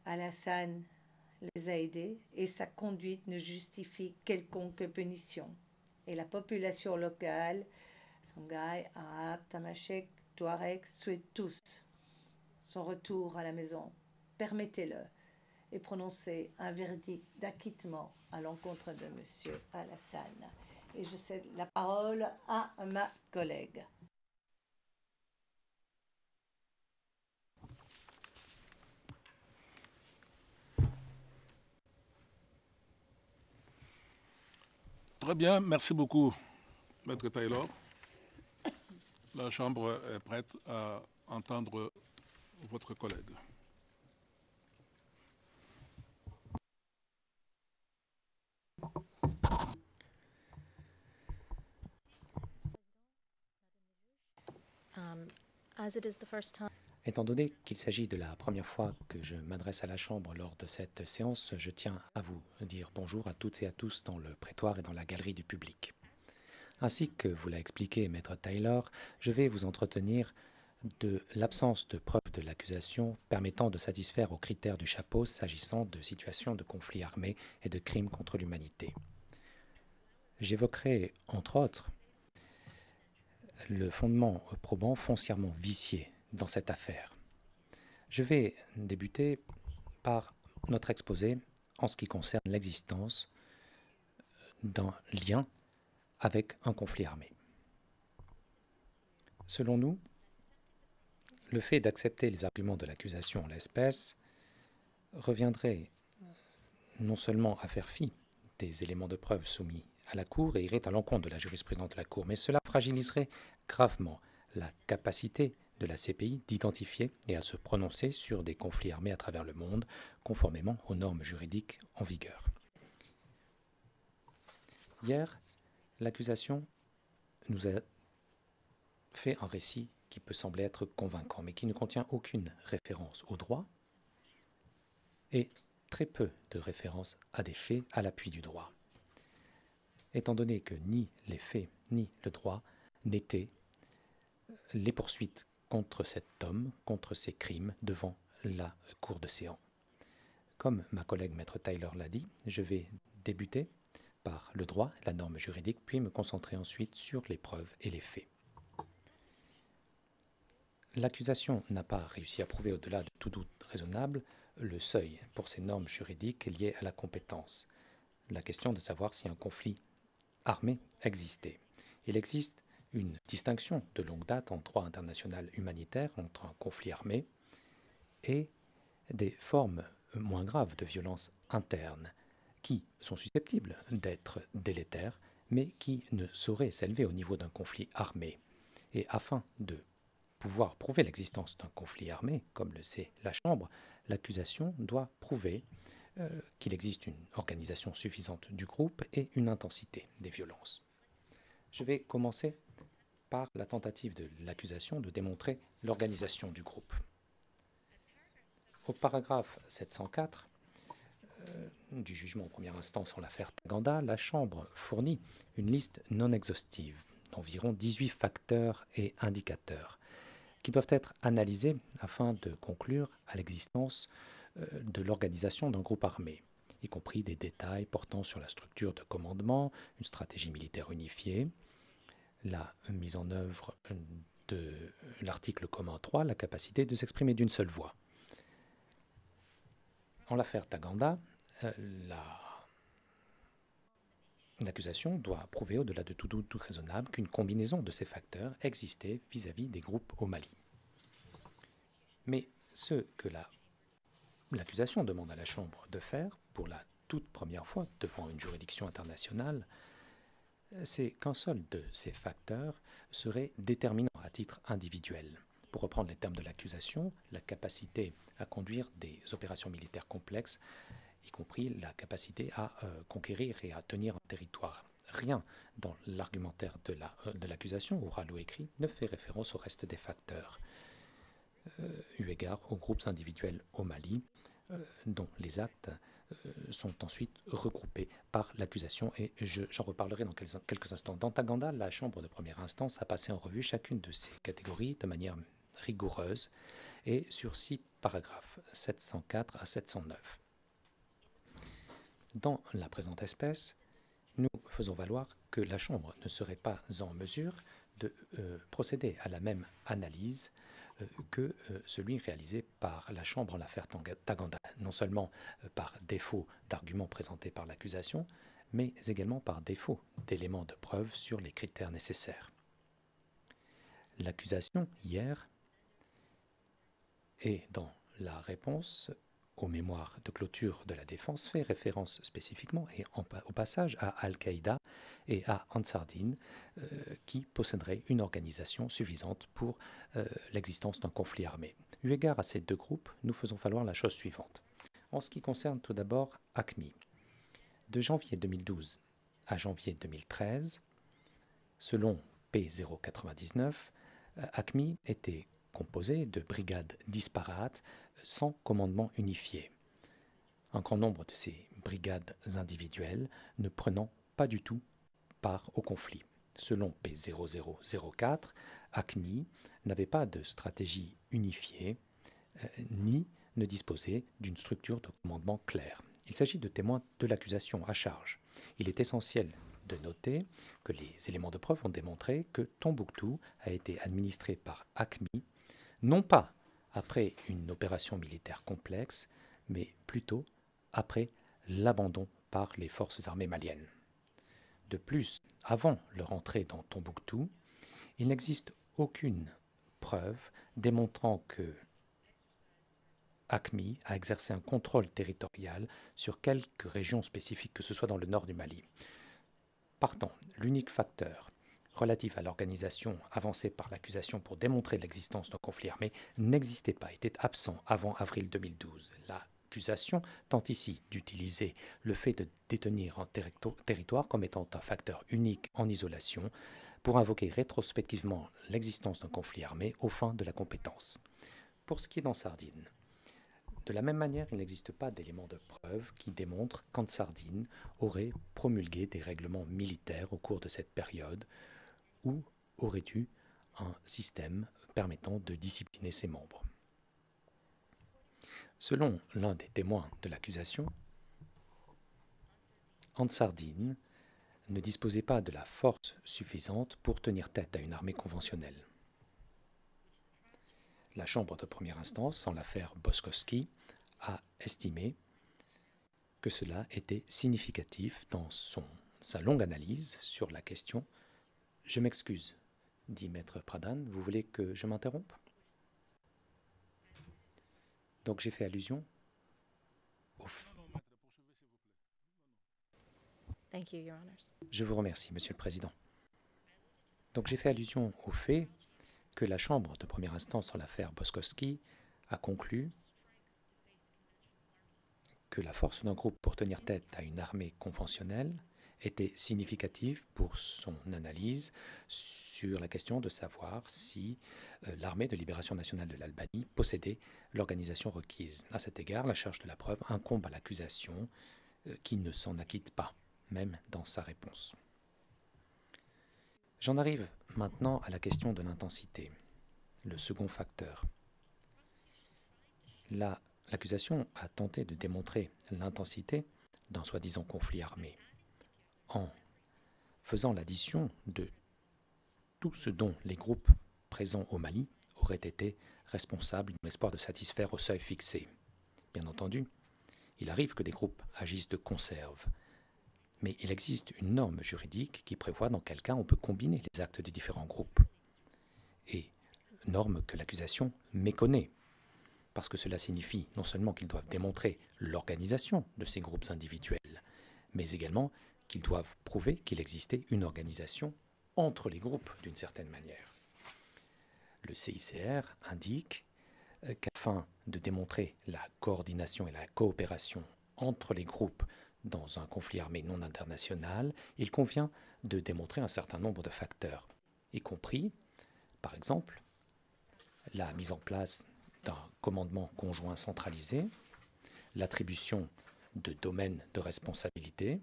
Al-Hassan les a aidés et sa conduite ne justifie quelconque punition. Et la population locale, Songhai, Arabes, Tamashek, Touareg, souhaitent tous son retour à la maison. Permettez-le et prononcez un verdict d'acquittement à l'encontre de M. Al-Hassan. Et je cède la parole à ma collègue.
Très bien, merci beaucoup, Maître Taylor. La Chambre est prête à entendre votre collègue.
Étant donné qu'il s'agit de la première fois que je m'adresse à la Chambre lors de cette séance, je tiens à vous dire bonjour à toutes et à tous dans le prétoire et dans la galerie du public. Ainsi que vous l'a expliqué Maître Taylor, je vais vous entretenir de l'absence de preuves de l'accusation permettant de satisfaire aux critères du chapeau s'agissant de situations de conflits armés et de crimes contre l'humanité. J'évoquerai, entre autres, le fondement probant foncièrement vicié dans cette affaire. Je vais débuter par notre exposé en ce qui concerne l'existence d'un lien avec un conflit armé. Selon nous, le fait d'accepter les arguments de l'accusation en l'espèce reviendrait non seulement à faire fi des éléments de preuve soumis à la Cour et irait à l'encontre de la jurisprudence de la Cour, mais cela fragiliserait gravement la capacité de la CPI d'identifier et à se prononcer sur des conflits armés à travers le monde, conformément aux normes juridiques en vigueur. Hier, l'accusation nous a fait un récit qui peut sembler être convaincant, mais qui ne contient aucune référence au droit et très peu de références à des faits à l'appui du droit. Étant donné que ni les faits ni le droit n'étaient les poursuites contre cet homme, contre ses crimes, devant la Cour de Séan. Comme ma collègue Maître Taylor l'a dit, je vais débuter par le droit, la norme juridique, puis me concentrer ensuite sur les preuves et les faits. L'accusation n'a pas réussi à prouver au-delà de tout doute raisonnable le seuil pour ces normes juridiques liées à la compétence. La question de savoir si un conflit armé existait. Il existe une distinction de longue date en droit international humanitaire entre un conflit armé et des formes moins graves de violence interne qui sont susceptibles d'être délétères mais qui ne sauraient s'élever au niveau d'un conflit armé. Et afin de pouvoir prouver l'existence d'un conflit armé, comme le sait la Chambre, l'accusation doit prouver qu'il existe une organisation suffisante du groupe et une intensité des violences. Je vais commencer par la tentative de l'accusation de démontrer l'organisation du groupe. Au paragraphe 704 du jugement en première instance en l'affaire Taganda, la Chambre fournit une liste non exhaustive d'environ 18 facteurs et indicateurs qui doivent être analysés afin de conclure à l'existence de l'organisation d'un groupe armé, y compris des détails portant sur la structure de commandement, une stratégie militaire unifiée, la mise en œuvre de l'article commun 3, la capacité de s'exprimer d'une seule voix. En l'affaire Taganda, l'accusation doit prouver au-delà de tout doute raisonnable qu'une combinaison de ces facteurs existait vis-à-vis des groupes au Mali. Mais ce que l'accusation demande à la Chambre de faire, pour la toute première fois devant une juridiction internationale, c'est qu'un seul de ces facteurs serait déterminant à titre individuel. Pour reprendre les termes de l'accusation, la capacité à conduire des opérations militaires complexes, y compris la capacité à conquérir et à tenir un territoire. Rien dans l'argumentaire de l'accusation, oral ou écrit, ne fait référence au reste des facteurs, eu égard aux groupes individuels au Mali, dont les actes sont ensuite regroupés par l'accusation, et j'en reparlerai dans quelques instants. Dans Taganda, la Chambre de première instance a passé en revue chacune de ces catégories de manière rigoureuse et sur 6 paragraphes, 704 à 709. Dans la présente espèce, nous faisons valoir que la Chambre ne serait pas en mesure de procéder à la même analyse que celui réalisé par la Chambre en l'affaire Taganda, non seulement par défaut d'arguments présentés par l'accusation, mais également par défaut d'éléments de preuve sur les critères nécessaires. L'accusation, hier, est dans la réponse aux mémoires de clôture de la défense fait référence spécifiquement et au passage à Al-Qaïda et à Ansar-Dine qui posséderaient une organisation suffisante pour l'existence d'un conflit armé. Eu égard à ces deux groupes, nous faisons valoir la chose suivante. En ce qui concerne tout d'abord ACMI, de janvier 2012 à janvier 2013, selon P099, ACMI était composé de brigades disparates sans commandement unifié. Un grand nombre de ces brigades individuelles ne prenant pas du tout part au conflit. Selon P0004, ACMI n'avait pas de stratégie unifiée ni ne disposait d'une structure de commandement claire. Il s'agit de témoins de l'accusation à charge. Il est essentiel de noter que les éléments de preuve ont démontré que Tombouctou a été administré par ACMI, non pas après une opération militaire complexe, mais plutôt après l'abandon par les forces armées maliennes. De plus, avant leur entrée dans Tombouctou, il n'existe aucune preuve démontrant que ACMI a exercé un contrôle territorial sur quelque région spécifique, que ce soit dans le nord du Mali. Partant, l'unique facteur relatif à l'organisation avancée par l'accusation pour démontrer l'existence d'un conflit armé n'existait pas, était absent avant avril 2012. L'accusation tente ici d'utiliser le fait de détenir un territoire comme étant un facteur unique en isolation pour invoquer rétrospectivement l'existence d'un conflit armé aux fins de la compétence. Pour ce qui est d'Ansar-Dine, de la même manière, il n'existe pas d'éléments de preuve qui démontrent qu'Ansar-Dine aurait promulgué des règlements militaires au cours de cette période ou aurait eu un système permettant de discipliner ses membres. Selon l'un des témoins de l'accusation, Ansar-Dine ne disposait pas de la force suffisante pour tenir tête à une armée conventionnelle. La Chambre de première instance, en l'affaire Boskowski, a estimé que cela était significatif dans sa longue analyse sur la question. Je m'excuse, dit Maître Pradhan, vous voulez que je m'interrompe? Donc j'ai fait allusion au...
Thank you, Your Honors.
Je vous remercie, Monsieur le Président. Donc j'ai fait allusion au fait que la Chambre de première instance en l'affaire Boskowski a conclu que la force d'un groupe pour tenir tête à une armée conventionnelle était significative pour son analyse sur la question de savoir si l'armée de libération nationale de l'Albanie possédait l'organisation requise. À cet égard, la charge de la preuve incombe à l'accusation qui ne s'en acquitte pas, même dans sa réponse. J'en arrive maintenant à la question de l'intensité, le second facteur. L'accusation a tenté de démontrer l'intensité d'un soi-disant conflit armé en faisant l'addition de tout ce dont les groupes présents au Mali auraient été responsables dans l'espoir de satisfaire au seuil fixé. Bien entendu, il arrive que des groupes agissent de conserve, mais il existe une norme juridique qui prévoit dans quel cas on peut combiner les actes des différents groupes. Et norme que l'accusation méconnaît, parce que cela signifie non seulement qu'ils doivent démontrer l'organisation de ces groupes individuels, mais également qu'ils doivent prouver qu'il existait une organisation entre les groupes d'une certaine manière. Le CICR indique qu'afin de démontrer la coordination et la coopération entre les groupes dans un conflit armé non international, il convient de démontrer un certain nombre de facteurs, y compris, par exemple, la mise en place d'un commandement conjoint centralisé, l'attribution de domaines de responsabilité,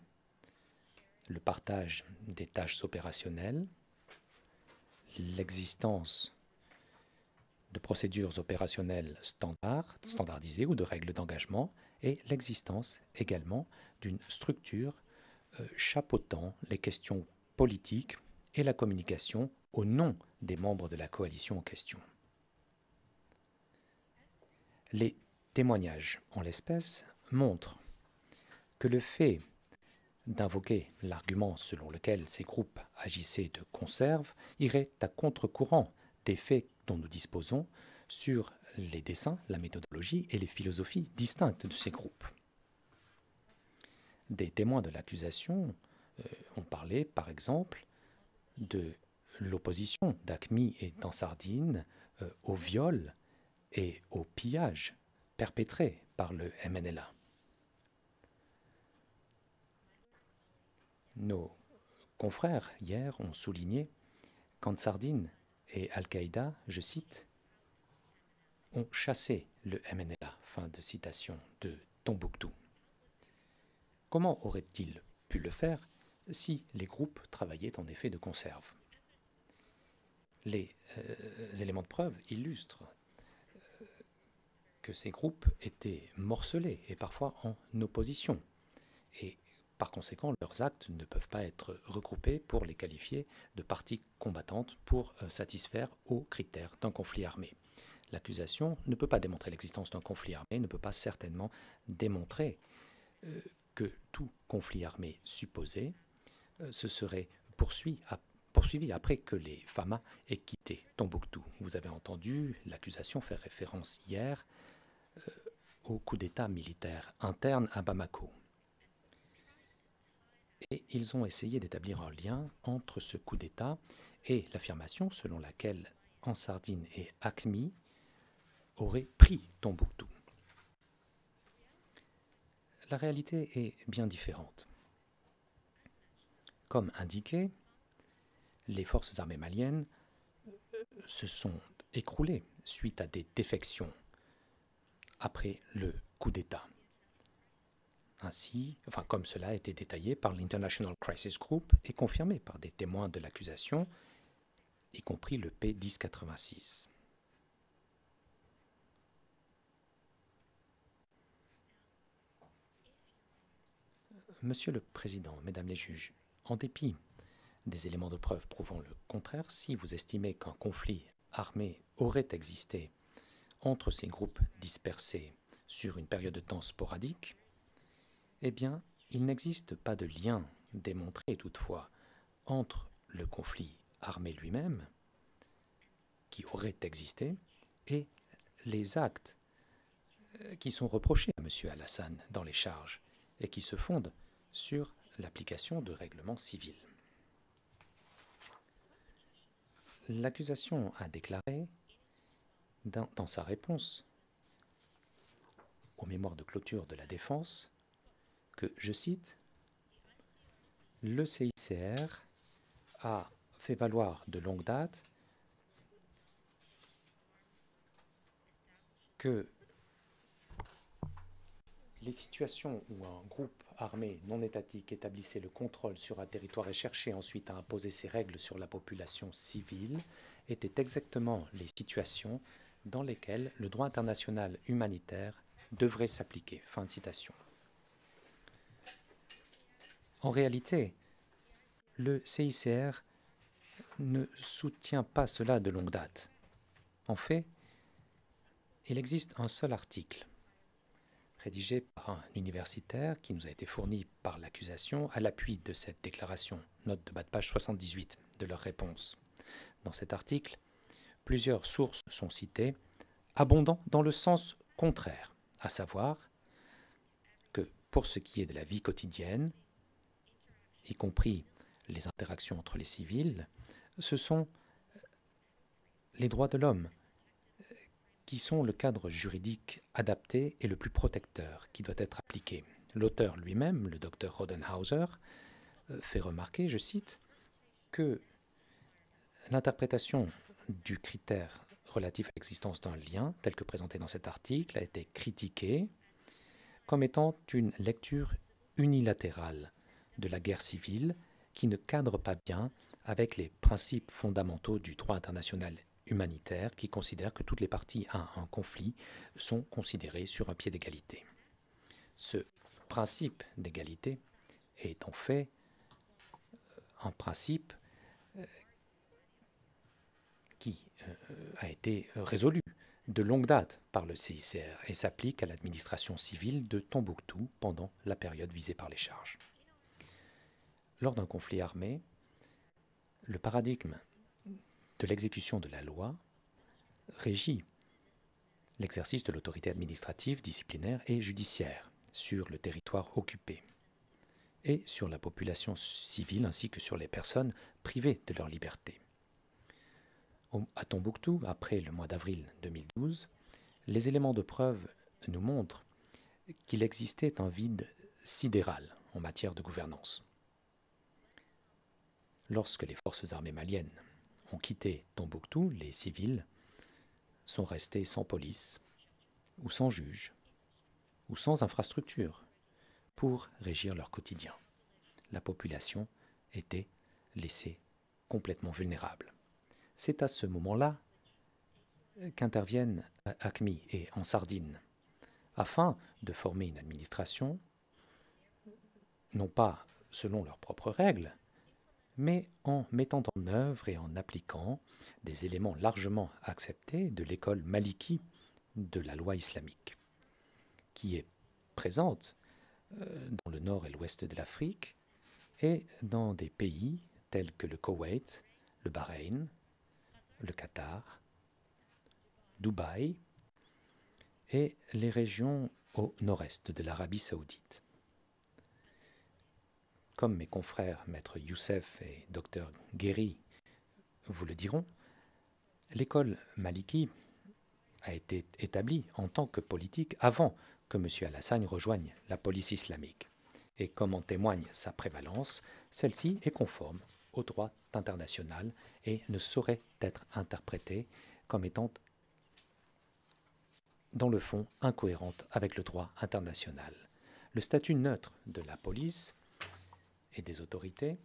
le partage des tâches opérationnelles, l'existence de procédures opérationnelles standardisées ou de règles d'engagement, et l'existence également d'une structure chapeautant les questions politiques et la communication au nom des membres de la coalition en question. Les témoignages, en l'espèce, montrent que le fait d'invoquer l'argument selon lequel ces groupes agissaient de conserve irait à contre-courant des faits dont nous disposons sur les dessins, la méthodologie et les philosophies distinctes de ces groupes. Des témoins de l'accusation ont parlé, par exemple, de l'opposition d'Acme et d'Ansardine au viol et au pillage perpétrés par le MNLA. Nos confrères, hier, ont souligné qu'Ansardine et Al-Qaïda, je cite, ont chassé le MNLA, fin de citation, de Tombouctou. Comment auraient-ils pu le faire si les groupes travaillaient en effet de conserve? Les éléments de preuve illustrent que ces groupes étaient morcelés et parfois en opposition. Et par conséquent, leurs actes ne peuvent pas être regroupés pour les qualifier de parties combattantes pour satisfaire aux critères d'un conflit armé. L'accusation ne peut pas démontrer l'existence d'un conflit armé, ne peut pas certainement démontrer que tout conflit armé supposé se serait poursuivi après que les Fama aient quitté Tombouctou. Vous avez entendu l'accusation faire référence hier au coup d'État militaire interne à Bamako. Et ils ont essayé d'établir un lien entre ce coup d'État et l'affirmation selon laquelle Ansardine et Acme auraient pris Tombouctou. La réalité est bien différente. Comme indiqué, les forces armées maliennes se sont écroulées suite à des défections après le coup d'État. Ainsi, comme cela a été détaillé par l'International Crisis Group et confirmé par des témoins de l'accusation, y compris le P1086. Monsieur le Président, Mesdames les juges, en dépit des éléments de preuve prouvant le contraire, si vous estimez qu'un conflit armé aurait existé entre ces groupes dispersés sur une période de temps sporadique, eh bien, il n'existe pas de lien démontré toutefois entre le conflit armé lui-même, qui aurait existé, et les actes qui sont reprochés à M. Alassane dans les charges et qui se fondent sur l'application de règlements civils. L'accusation a déclaré, dans sa réponse aux mémoires de clôture de la défense, que, je cite, « Le CICR a fait valoir de longue date que les situations où un groupe armé non étatique établissait le contrôle sur un territoire et cherchait ensuite à imposer ses règles sur la population civile étaient exactement les situations dans lesquelles le droit international humanitaire devrait s'appliquer. » Fin de citation. En réalité, le CICR ne soutient pas cela de longue date. En fait, il existe un seul article rédigé par un universitaire qui nous a été fourni par l'accusation à l'appui de cette déclaration, note de bas de page 78 de leur réponse. Dans cet article, plusieurs sources sont citées, abondant dans le sens contraire, à savoir que pour ce qui est de la vie quotidienne, y compris les interactions entre les civils, ce sont les droits de l'homme qui sont le cadre juridique adapté et le plus protecteur qui doit être appliqué. L'auteur lui-même, le docteur Rodenhauser, fait remarquer, je cite, que l'interprétation du critère relatif à l'existence d'un lien, tel que présenté dans cet article, a été critiquée comme étant une lecture unilatérale de la guerre civile qui ne cadre pas bien avec les principes fondamentaux du droit international humanitaire qui considère que toutes les parties à un conflit sont considérées sur un pied d'égalité. Ce principe d'égalité est en fait un principe qui a été résolu de longue date par le CICR et s'applique à l'administration civile de Tombouctou pendant la période visée par les charges. Lors d'un conflit armé, le paradigme de l'exécution de la loi régit l'exercice de l'autorité administrative, disciplinaire et judiciaire sur le territoire occupé et sur la population civile ainsi que sur les personnes privées de leur liberté. À Tombouctou, après le mois d'avril 2012, les éléments de preuve nous montrent qu'il existait un vide sidéral en matière de gouvernance. Lorsque les forces armées maliennes ont quitté Tombouctou, les civils sont restés sans police, ou sans juge, ou sans infrastructure pour régir leur quotidien. La population était laissée complètement vulnérable. C'est à ce moment-là qu'interviennent AQMI et Ansardine afin de former une administration, non pas selon leurs propres règles, mais en mettant en œuvre et en appliquant des éléments largement acceptés de l'école maliki de la loi islamique, qui est présente dans le nord et l'ouest de l'Afrique et dans des pays tels que le Koweït, le Bahreïn, le Qatar, Dubaï et les régions au nord-est de l'Arabie saoudite. Comme mes confrères maître Youssef et docteur Guéry vous le diront, l'école maliki a été établie en tant que politique avant que M. Alassane rejoigne la police islamique. Et comme en témoigne sa prévalence, celle-ci est conforme au droit international et ne saurait être interprétée comme étant, dans le fond, incohérente avec le droit international. Le statut neutre de la police et des autorités,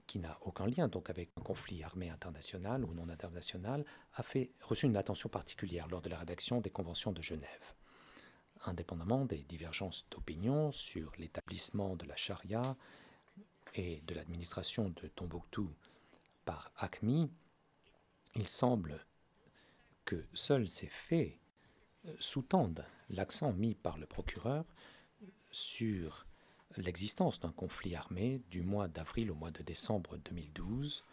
qui n'a aucun lien donc avec un conflit armé international ou non international, a reçu une attention particulière lors de la rédaction des conventions de Genève. Indépendamment des divergences d'opinion sur l'établissement de la charia et de l'administration de Tombouctou par AQMI, il semble que seuls ces faits sous-tendent l'accent mis par le procureur sur l'existence d'un conflit armé du mois d'avril au mois de décembre 2012,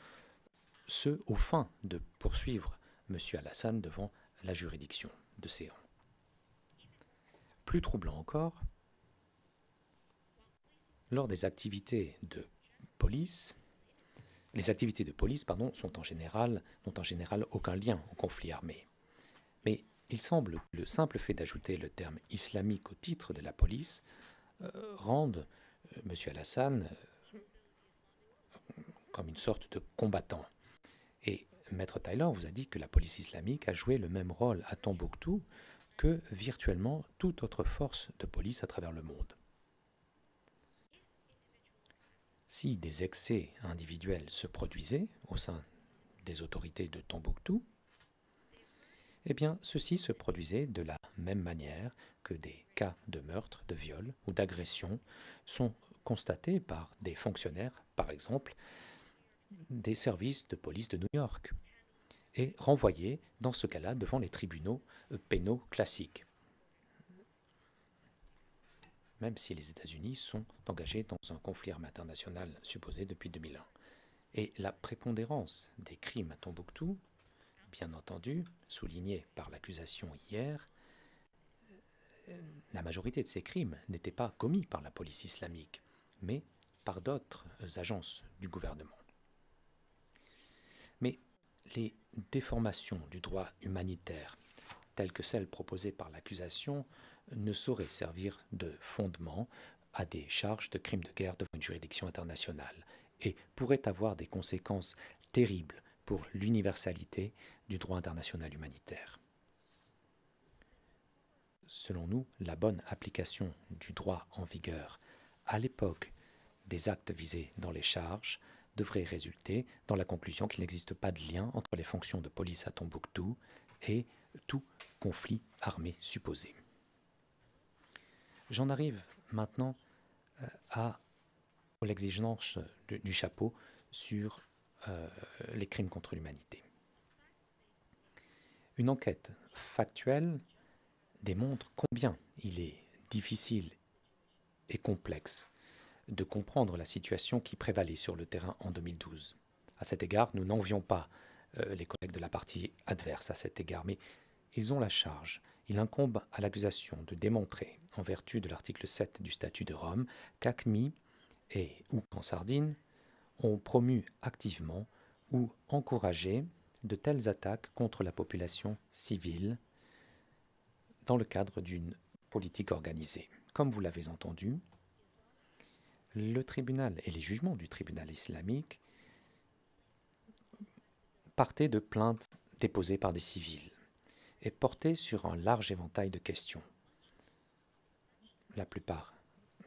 ce aux fins de poursuivre M. Alassane devant la juridiction de Séan. Plus troublant encore, lors des activités de police, les activités de police n'ont en général aucun lien au conflit armé. Mais il semble que le simple fait d'ajouter le terme islamique au titre de la police rende M. Alassane comme une sorte de combattant. Et Maître Taylor vous a dit que la police islamique a joué le même rôle à Tombouctou que virtuellement toute autre force de police à travers le monde. Si des excès individuels se produisaient au sein des autorités de Tombouctou, eh bien, ceci se produisait de la même manière que des cas de meurtre, de viol ou d'agression sont constatés par des fonctionnaires, par exemple, des services de police de New York, et renvoyés dans ce cas-là devant les tribunaux pénaux classiques, même si les États-Unis sont engagés dans un conflit armé international supposé depuis 2001. Et la prépondérance des crimes à Tombouctou, bien entendu, soulignée par l'accusation hier, la majorité de ces crimes n'étaient pas commis par la police islamique, mais par d'autres agences du gouvernement. Mais les déformations du droit humanitaire, telles que celles proposées par l'accusation, ne sauraient servir de fondement à des charges de crimes de guerre devant une juridiction internationale et pourraient avoir des conséquences terribles pour l'universalité du droit international humanitaire. Selon nous, la bonne application du droit en vigueur à l'époque des actes visés dans les charges devrait résulter dans la conclusion qu'il n'existe pas de lien entre les fonctions de police à Tombouctou et tout conflit armé supposé. J'en arrive maintenant aux exigences du chapeau sur les crimes contre l'humanité. Une enquête factuelle démontre combien il est difficile et complexe de comprendre la situation qui prévalait sur le terrain en 2012. À cet égard, nous n'envions pas les collègues de la partie adverse à cet égard, mais ils ont la charge. Il incombe à l'accusation de démontrer, en vertu de l'article 7 du statut de Rome, qu'AQMI ou qu'en Sardine ont promu activement ou encouragé de telles attaques contre la population civile dans le cadre d'une politique organisée. Comme vous l'avez entendu, le tribunal et les jugements du tribunal islamique partaient de plaintes déposées par des civils et portaient sur un large éventail de questions, la plupart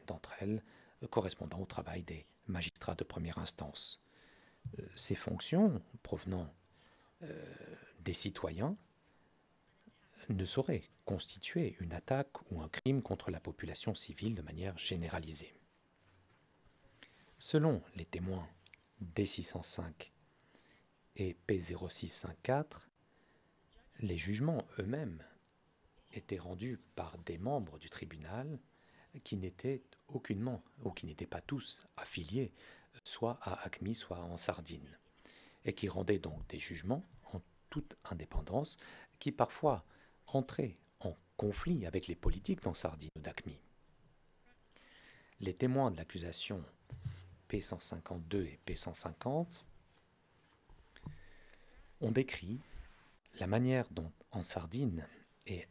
d'entre elles correspondant au travail des magistrats de première instance. Ces fonctions provenant des citoyens ne sauraient constituer une attaque ou un crime contre la population civile de manière généralisée. Selon les témoins D605 et P0654, les jugements eux-mêmes étaient rendus par des membres du tribunal qui n'étaient aucunement, ou qui n'étaient pas tous affiliés, soit à AQMI, soit en Sardine, et qui rendaient donc des jugements en toute indépendance, qui parfois entraient en conflit avec les politiques en Sardine ou d'AQMI. Les témoins de l'accusation P152 et P150 ont décrit la manière dont en Sardine et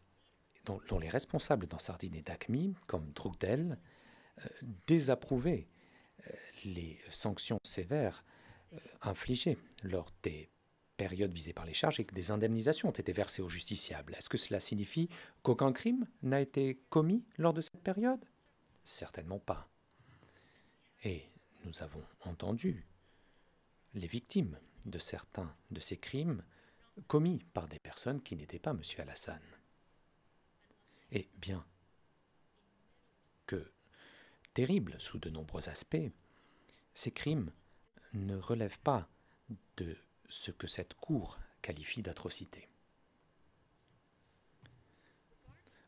dont les responsables d'en Sardine et d'AQMI, comme Drukdel, désapprouvaient les sanctions sévères infligées lors des périodes visées par les charges et que des indemnisations ont été versées aux justiciables. Est-ce que cela signifie qu'aucun crime n'a été commis lors de cette période? Certainement pas. Et nous avons entendu les victimes de certains de ces crimes commis par des personnes qui n'étaient pas M. Alassane. Et bien que terribles sous de nombreux aspects, ces crimes ne relèvent pas de ce que cette Cour qualifie d'atrocité.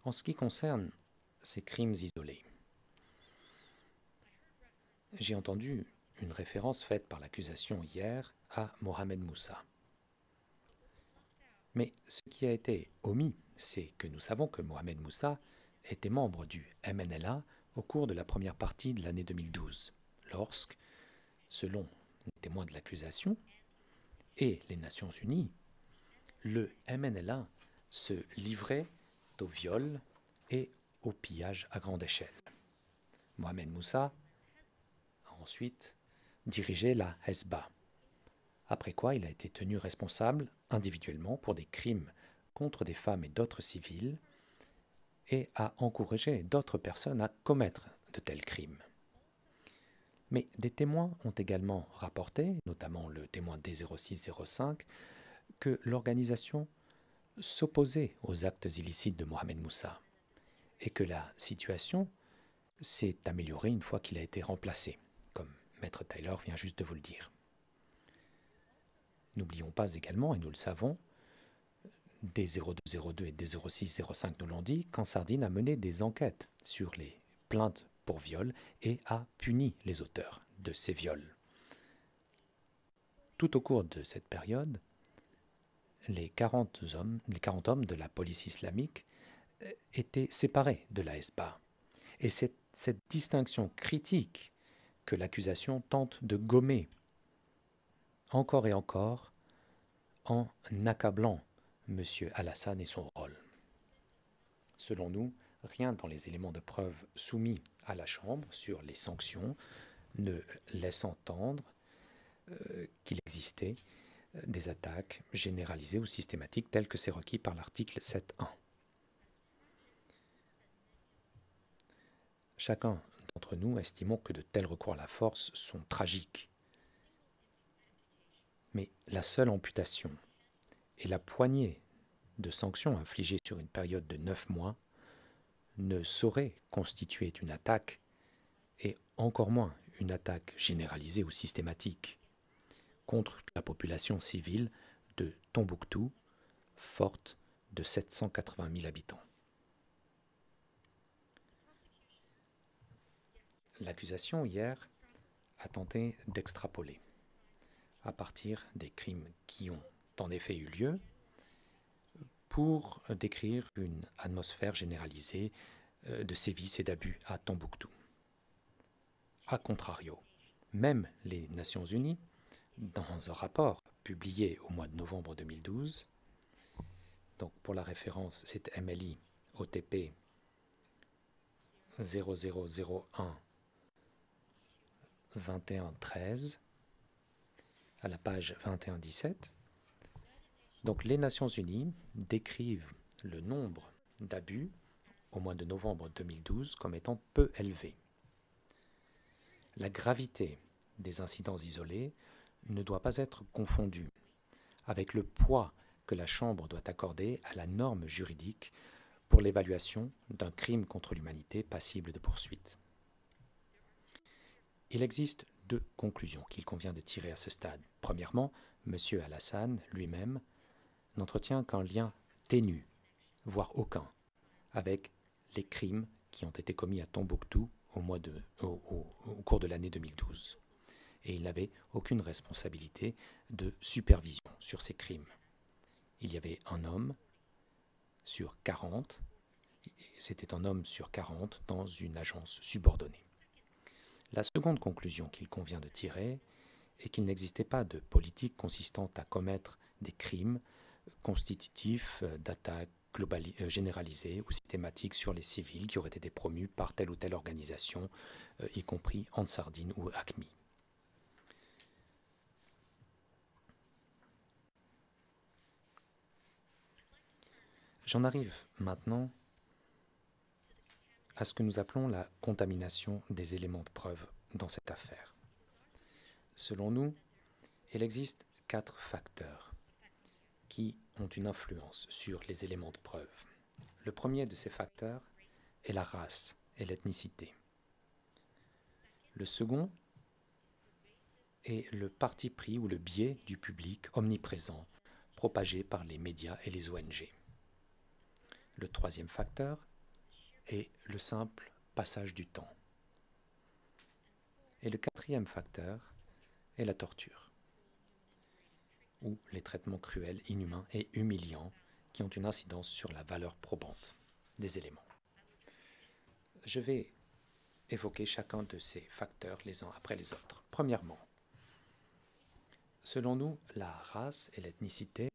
En ce qui concerne ces crimes isolés, j'ai entendu une référence faite par l'accusation hier à Mohamed Moussa. Mais ce qui a été omis, c'est que nous savons que Mohamed Moussa était membre du MNLA au cours de la première partie de l'année 2012, lorsque, selon les témoins de l'accusation et les Nations Unies, le MNLA se livrait au viol et au pillage à grande échelle. Mohamed Moussa a ensuite dirigé la Hezba, après quoi il a été tenu responsable individuellement pour des crimes contre des femmes et d'autres civils et a encouragé d'autres personnes à commettre de tels crimes. Mais des témoins ont également rapporté, notamment le témoin D0605, que l'organisation s'opposait aux actes illicites de Mohamed Moussa et que la situation s'est améliorée une fois qu'il a été remplacé, comme Maître Tyler vient juste de vous le dire. N'oublions pas également, et nous le savons, D0202 et D0605 nous l'ont dit, qu'en Sardine a mené des enquêtes sur les plaintes pour viol et a puni les auteurs de ces viols. Tout au cours de cette période, les 40 hommes de la police islamique étaient séparés de la Hezba. Et c'est cette distinction critique que l'accusation tente de gommer encore et encore en accablant M. Alassane et son rôle. Selon nous, rien dans les éléments de preuve soumis à la Chambre sur les sanctions ne laisse entendre qu'il existait des attaques généralisées ou systématiques telles que c'est requis par l'article 7.1. Chacun d'entre nous estimons que de tels recours à la force sont tragiques. Mais la seule amputation et la poignée de sanctions infligées sur une période de 9 mois ne sauraient constituer une attaque, et encore moins une attaque généralisée ou systématique, contre la population civile de Tombouctou, forte de 780 000 habitants. L'accusation hier a tenté d'extrapoler, à partir des crimes qui ont en effet eu lieu, pour décrire une atmosphère généralisée de sévices et d'abus à Tombouctou. A contrario, même les Nations Unies, dans un rapport publié au mois de novembre 2012, donc pour la référence, c'est MLI OTP 0001 2113 à la page 2117. Donc les Nations Unies décrivent le nombre d'abus au mois de novembre 2012 comme étant peu élevé. La gravité des incidents isolés ne doit pas être confondue avec le poids que la Chambre doit accorder à la norme juridique pour l'évaluation d'un crime contre l'humanité passible de poursuite. Il existe deux conclusions qu'il convient de tirer à ce stade. Premièrement, M. Alassane lui-même n'entretient qu'un lien ténu, voire aucun, avec les crimes qui ont été commis à Tombouctou au cours de l'année 2012. Et il n'avait aucune responsabilité de supervision sur ces crimes. Il y avait un homme sur 40, c'était un homme sur 40 dans une agence subordonnée. La seconde conclusion qu'il convient de tirer est qu'il n'existait pas de politique consistant à commettre des crimes constitutifs d'attaques généralisées ou systématiques sur les civils qui auraient été promus par telle ou telle organisation, y compris Ansardine ou ACMI. J'en arrive maintenant à ce que nous appelons la contamination des éléments de preuve dans cette affaire. Selon nous, il existe 4 facteurs qui ont une influence sur les éléments de preuve. Le premier de ces facteurs est la race et l'ethnicité. Le second est le parti pris ou le biais du public omniprésent propagé par les médias et les ONG. Le troisième facteur est le simple passage du temps. Et le quatrième facteur est la torture, ou les traitements cruels, inhumains et humiliants qui ont une incidence sur la valeur probante des éléments. Je vais évoquer chacun de ces facteurs les uns après les autres. Premièrement, selon nous, la race et l'ethnicité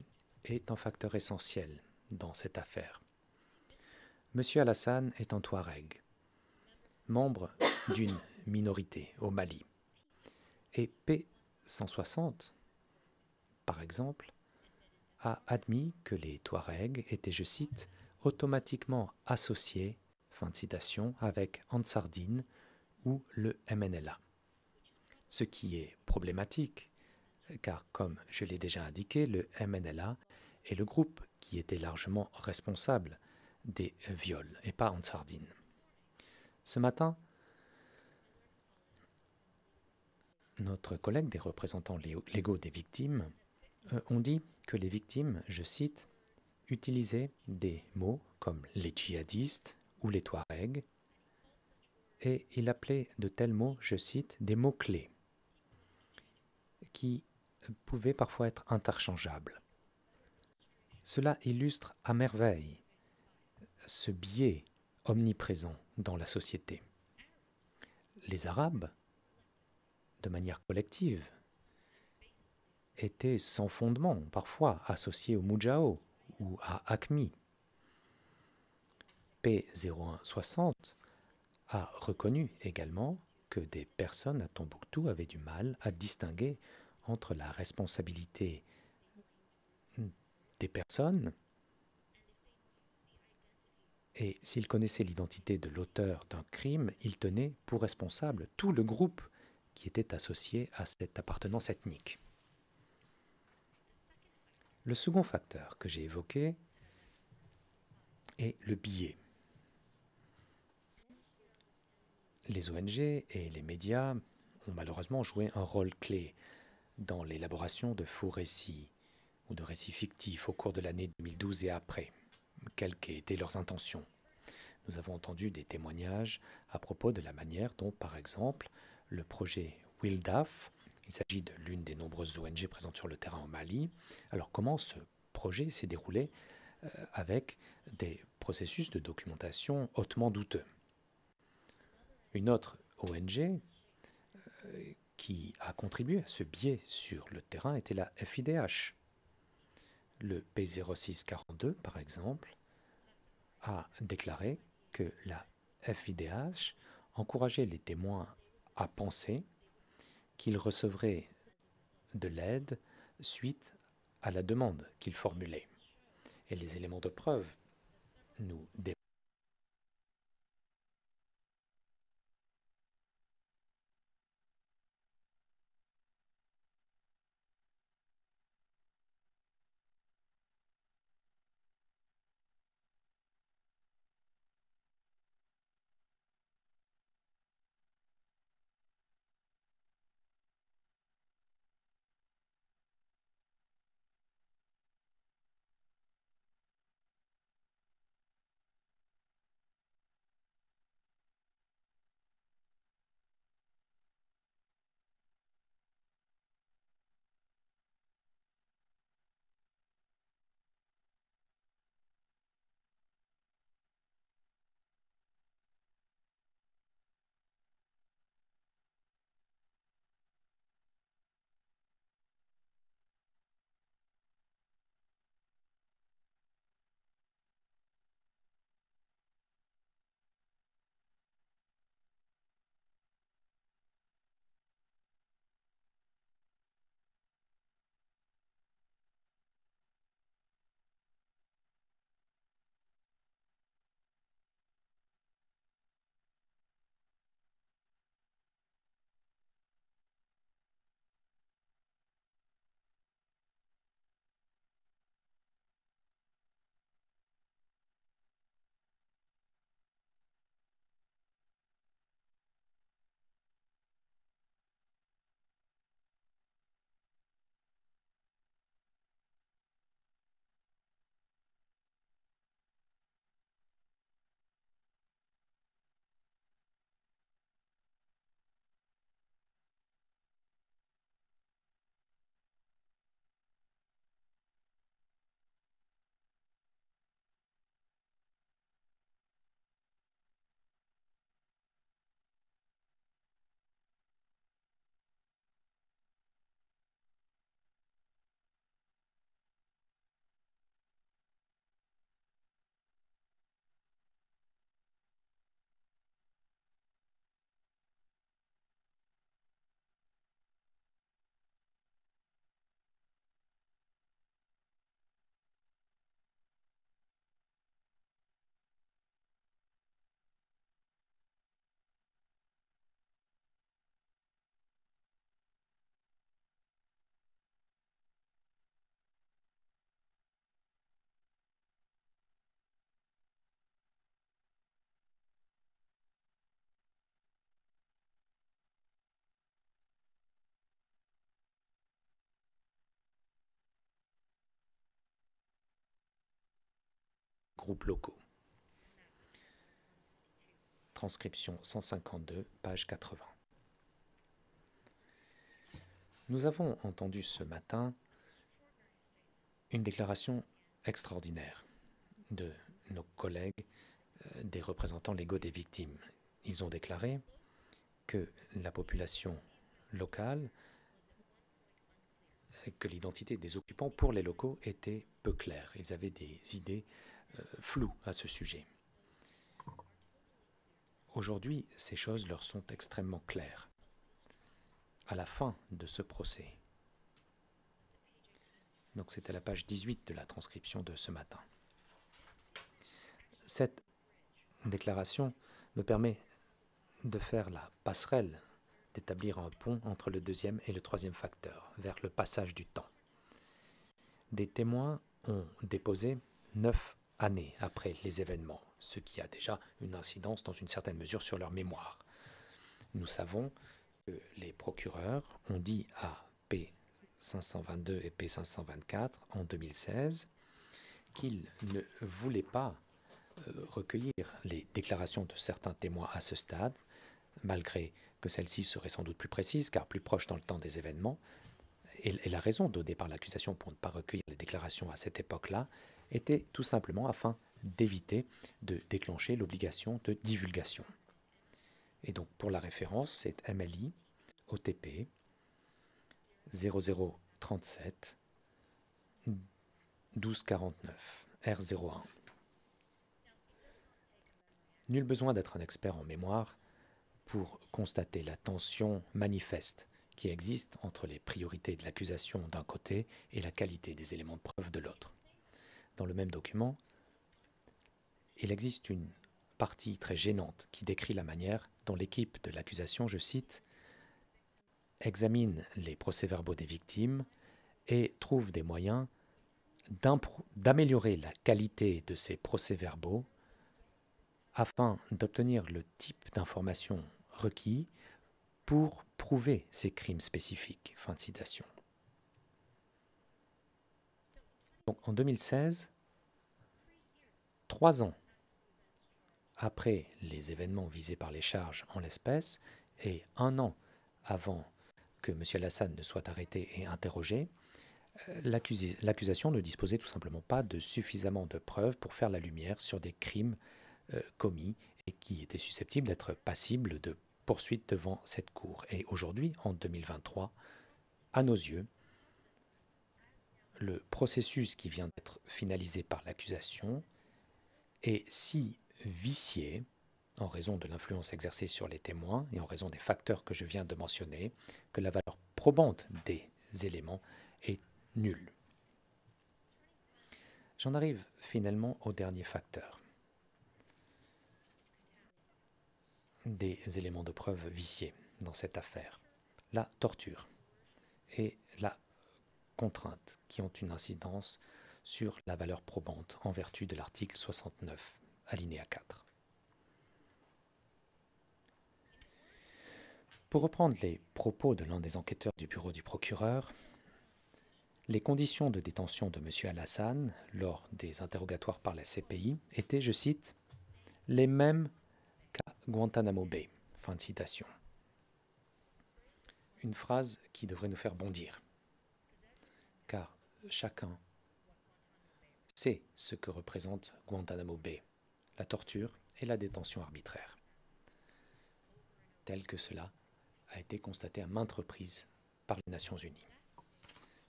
est un facteur essentiel dans cette affaire. Monsieur Alassane est un Touareg, membre d'une minorité au Mali. Et P160, par exemple, a admis que les Touaregs étaient, je cite, automatiquement associés, fin de citation, avec Ansardine ou le MNLA. Ce qui est problématique, car comme je l'ai déjà indiqué, le MNLA est le groupe qui était largement responsable des viols et pas Ansardine. Ce matin, notre collègue des représentants légaux des victimes ont dit que les victimes, je cite, utilisaient des mots comme les djihadistes ou les Touaregs, et il appelait de tels mots, je cite, des mots-clés, qui pouvaient parfois être interchangeables. Cela illustre à merveille ce biais omniprésent dans la société. Les Arabes, de manière collective, étaient sans fondement, parfois associés au Moudjahou ou à ACMI. P0160 a reconnu également que des personnes à Tombouctou avaient du mal à distinguer entre la responsabilité des personnes et s'il connaissait l'identité de l'auteur d'un crime, il tenait pour responsable tout le groupe qui était associé à cette appartenance ethnique. Le second facteur que j'ai évoqué est le biais. Les ONG et les médias ont malheureusement joué un rôle clé dans l'élaboration de faux récits ou de récits fictifs au cours de l'année 2012 et après, quelles qu'aient été leurs intentions. Nous avons entendu des témoignages à propos de la manière dont, par exemple, le projet WILDAF, il s'agit de l'une des nombreuses ONG présentes sur le terrain au Mali. Alors comment ce projet s'est déroulé avec des processus de documentation hautement douteux. Une autre ONG qui a contribué à ce biais sur le terrain était la FIDH. Le P0642, par exemple, a déclaré que la FIDH encourageait les témoins à penser qu'ils recevraient de l'aide suite à la demande qu'ils formulaient. Et les éléments de preuve nous démontrent groupes locaux. Transcription 152, page 80. Nous avons entendu ce matin une déclaration extraordinaire de nos collègues des représentants légaux des victimes. Ils ont déclaré que la population locale, que l'identité des occupants pour les locaux était peu claire. Ils avaient des idées floues à ce sujet. Aujourd'hui, ces choses leur sont extrêmement claires. À la fin de ce procès, donc c'est à la page 18 de la transcription de ce matin, cette déclaration me permet de faire la passerelle, d'établir un pont entre le deuxième et le troisième facteur, vers le passage du temps. Des témoins ont déposé 9 années après les événements, ce qui a déjà une incidence dans une certaine mesure sur leur mémoire. Nous savons que les procureurs ont dit à P522 et P524 en 2016 qu'ils ne voulaient pas recueillir les déclarations de certains témoins à ce stade, malgré que celles-ci seraient sans doute plus précises, car plus proches dans le temps des événements. Et la raison donnée par l'accusation pour ne pas recueillir les déclarations à cette époque-là était tout simplement afin d'éviter de déclencher l'obligation de divulgation. Et donc pour la référence, c'est MLI OTP 0037 1249 R01. Nul besoin d'être un expert en mémoire pour constater la tension manifeste qui existe entre les priorités de l'accusation d'un côté et la qualité des éléments de preuve de l'autre. Dans le même document, il existe une partie très gênante qui décrit la manière dont l'équipe de l'accusation, je cite, examine les procès-verbaux des victimes et trouve des moyens d'améliorer la qualité de ces procès-verbaux afin d'obtenir le type d'informations requis pour prouver ces crimes spécifiques. Fin de citation. Donc, en 2016, 3 ans après les événements visés par les charges en l'espèce et 1 an avant que M. Alassane ne soit arrêté et interrogé, l'accusation ne disposait tout simplement pas de suffisamment de preuves pour faire la lumière sur des crimes commis et qui étaient susceptibles d'être passibles de poursuite devant cette cour. Et aujourd'hui, en 2023, à nos yeux, le processus qui vient d'être finalisé par l'accusation est si vicié en raison de l'influence exercée sur les témoins et en raison des facteurs que je viens de mentionner, que la valeur probante des éléments est nulle. J'en arrive finalement au dernier facteur. Des éléments de preuve viciés dans cette affaire, la torture et la contrainte qui ont une incidence sur la valeur probante en vertu de l'article 69, alinéa 4. Pour reprendre les propos de l'un des enquêteurs du bureau du procureur, les conditions de détention de M. Alassane lors des interrogatoires par la CPI étaient, je cite, « les mêmes qu'à Guantanamo Bay ». Fin de citation. Une phrase qui devrait nous faire bondir, car chacun sait ce que représente Guantanamo Bay, la torture et la détention arbitraire, tel que cela a été constaté à maintes reprises par les Nations Unies.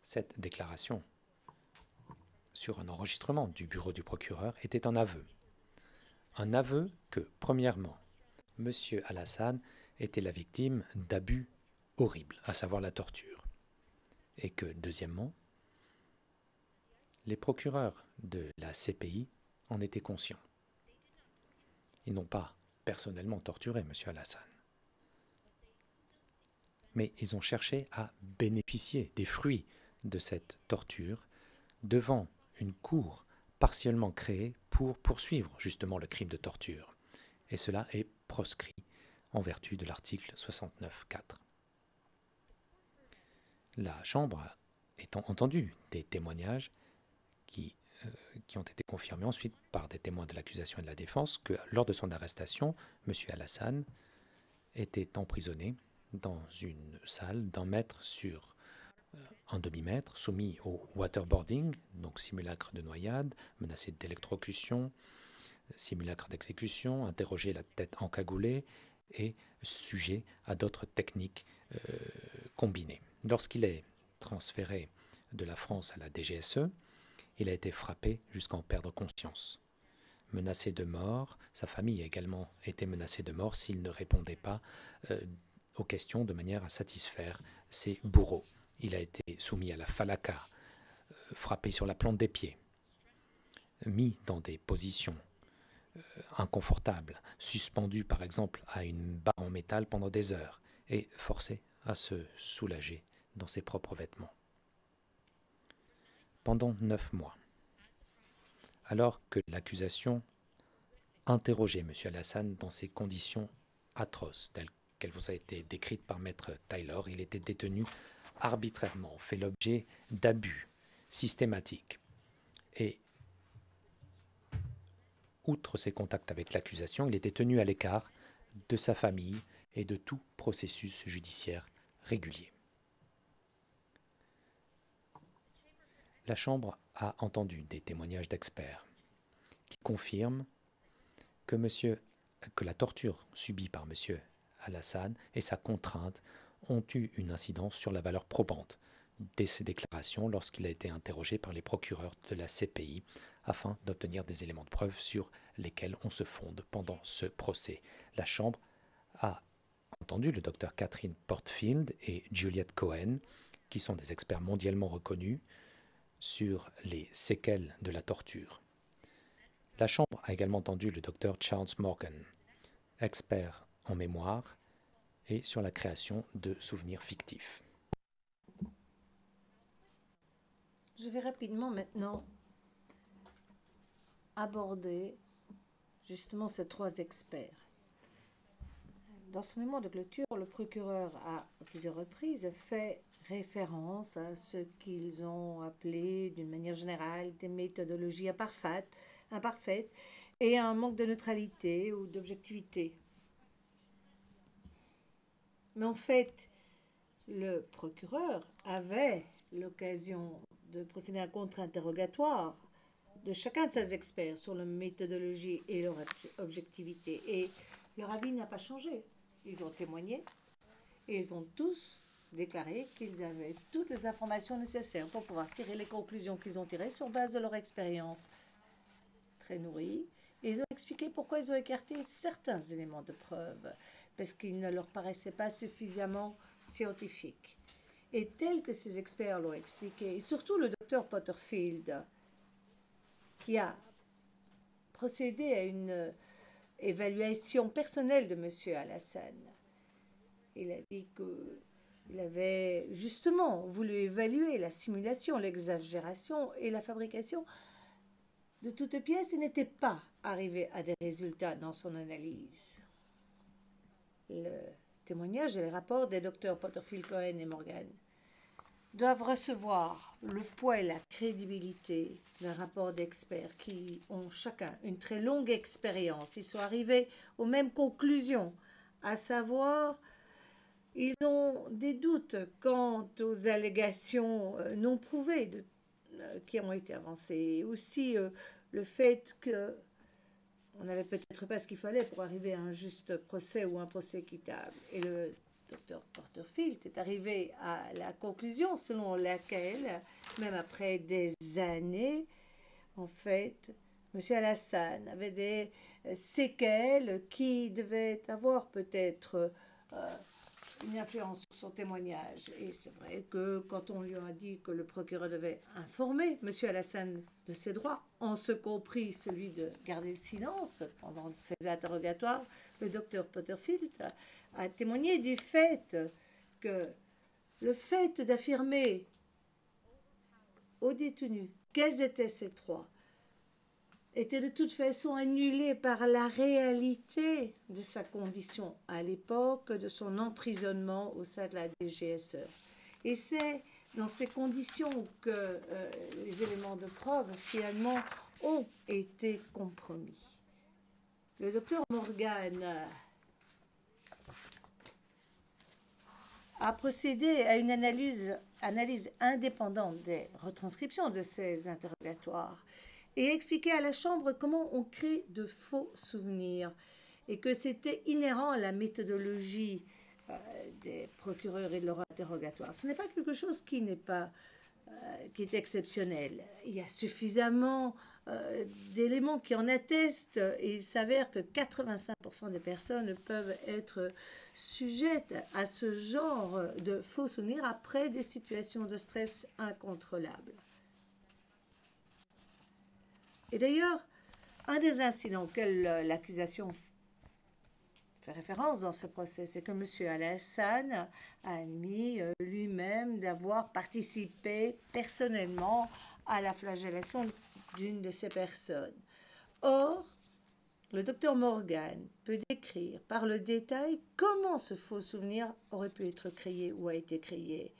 Cette déclaration sur un enregistrement du bureau du procureur était un aveu. Un aveu que, premièrement, M. Alassane était la victime d'abus horribles, à savoir la torture, et que, deuxièmement, les procureurs de la CPI en étaient conscients. Ils n'ont pas personnellement torturé M. Alassane, mais ils ont cherché à bénéficier des fruits de cette torture devant une cour partiellement créée pour poursuivre justement le crime de torture. Et cela est proscrit en vertu de l'article 69.4. La Chambre étant entendu des témoignages qui ont été confirmés ensuite par des témoins de l'accusation et de la défense que lors de son arrestation, M. Alassane était emprisonné dans une salle d'1 mètre sur 1 demi-mètre, soumis au waterboarding, donc simulacre de noyade, menacé d'électrocution, simulacre d'exécution, interrogé la tête encagoulée et sujet à d'autres techniques combinées. Lorsqu'il est transféré de la France à la DGSE, il a été frappé jusqu'à en perdre conscience. Menacé de mort, sa famille a également été menacée de mort s'il ne répondait pas aux questions de manière à satisfaire ses bourreaux. Il a été soumis à la falaka, frappé sur la plante des pieds, mis dans des positions inconfortables, suspendu par exemple à une barre en métal pendant des heures et forcé à se soulager dans ses propres vêtements. Pendant 9 mois, alors que l'accusation interrogeait M. Alassane dans ces conditions atroces, telles qu'elles vous a été décrites par Maître Taylor, il était détenu arbitrairement, fait l'objet d'abus systématiques. Et outre ses contacts avec l'accusation, il était tenu à l'écart de sa famille et de tout processus judiciaire régulier. La Chambre a entendu des témoignages d'experts qui confirment que la torture subie par M. Al-Hassan et sa contrainte ont eu une incidence sur la valeur probante de ses déclarations lorsqu'il a été interrogé par les procureurs de la CPI afin d'obtenir des éléments de preuve sur lesquels on se fonde pendant ce procès. La Chambre a entendu le docteur Catherine Portfield et Juliette Cohen, qui sont des experts mondialement reconnus sur les séquelles de la torture. La Chambre a également entendu le docteur Charles Morgan, expert en mémoire et sur la création de souvenirs fictifs.
Je vais rapidement maintenant aborder justement ces trois experts. Dans ce moment de clôture, le procureur a à plusieurs reprises fait référence à ce qu'ils ont appelé d'une manière générale des méthodologies imparfaites et un manque de neutralité ou d'objectivité. Mais en fait, le procureur avait l'occasion de procéder à un contre-interrogatoire de chacun de ces experts sur leur méthodologie et leur objectivité. Et leur avis n'a pas changé. Ils ont témoigné et ils ont tous déclaré qu'ils avaient toutes les informations nécessaires pour pouvoir tirer les conclusions qu'ils ont tirées sur base de leur expérience très nourrie. Et ils ont expliqué pourquoi ils ont écarté certains éléments de preuve, parce qu'ils ne leur paraissaient pas suffisamment scientifiques. Et tel que ces experts l'ont expliqué, et surtout le docteur Porterfield, qui a procédé à une évaluation personnelle de M. Al-Hassan. Il a dit qu'il avait justement voulu évaluer la simulation, l'exagération et la fabrication de toutes pièces et n'était pas arrivé à des résultats dans son analyse. Le témoignage et les rapports des docteurs Porterfield, Cohen et Morgan doivent recevoir le poids et la crédibilité d'un rapport d'experts qui ont chacun une très longue expérience. Ils sont arrivés aux mêmes conclusions, à savoir, ils ont des doutes quant aux allégations non prouvées qui ont été avancées. Aussi, le fait qu'on n'avait peut-être pas ce qu'il fallait pour arriver à un juste procès ou un procès équitable. Et le Dr Porterfield est arrivé à la conclusion selon laquelle, même après des années, en fait, M. Al-Hassan avait des séquelles qui devaient avoir peut-être une influence sur son témoignage. Et c'est vrai que quand on lui a dit que le procureur devait informer M. Al-Hassan de ses droits, en ce compris celui de garder le silence pendant ses interrogatoires, le docteur Porterfield a témoigné du fait que le fait d'affirmer aux détenus quels étaient ces droits était de toute façon annulé par la réalité de sa condition à l'époque de son emprisonnement au sein de la DGSE. Et c'est dans ces conditions que les éléments de preuve finalement ont été compromis. Le docteur Morgan a procédé à une analyse indépendante des retranscriptions de ces interrogatoires et expliqué à la Chambre comment on crée de faux souvenirs et que c'était inhérent à la méthodologie des procureurs et de leur interrogatoire. Ce n'est pas quelque chose qui est exceptionnel. Il y a suffisamment d'éléments qui en attestent et il s'avère que 85% des personnes peuvent être sujettes à ce genre de faux souvenirs après des situations de stress incontrôlables. Et d'ailleurs, un des incidents auxquels l'accusation fait référence dans ce procès, c'est que M. Al-Hassan a admis lui-même d'avoir participé personnellement à la flagellation d'une de ces personnes. Or, le docteur Morgan peut décrire par le détail comment ce faux souvenir aurait pu être créé ou a été créé.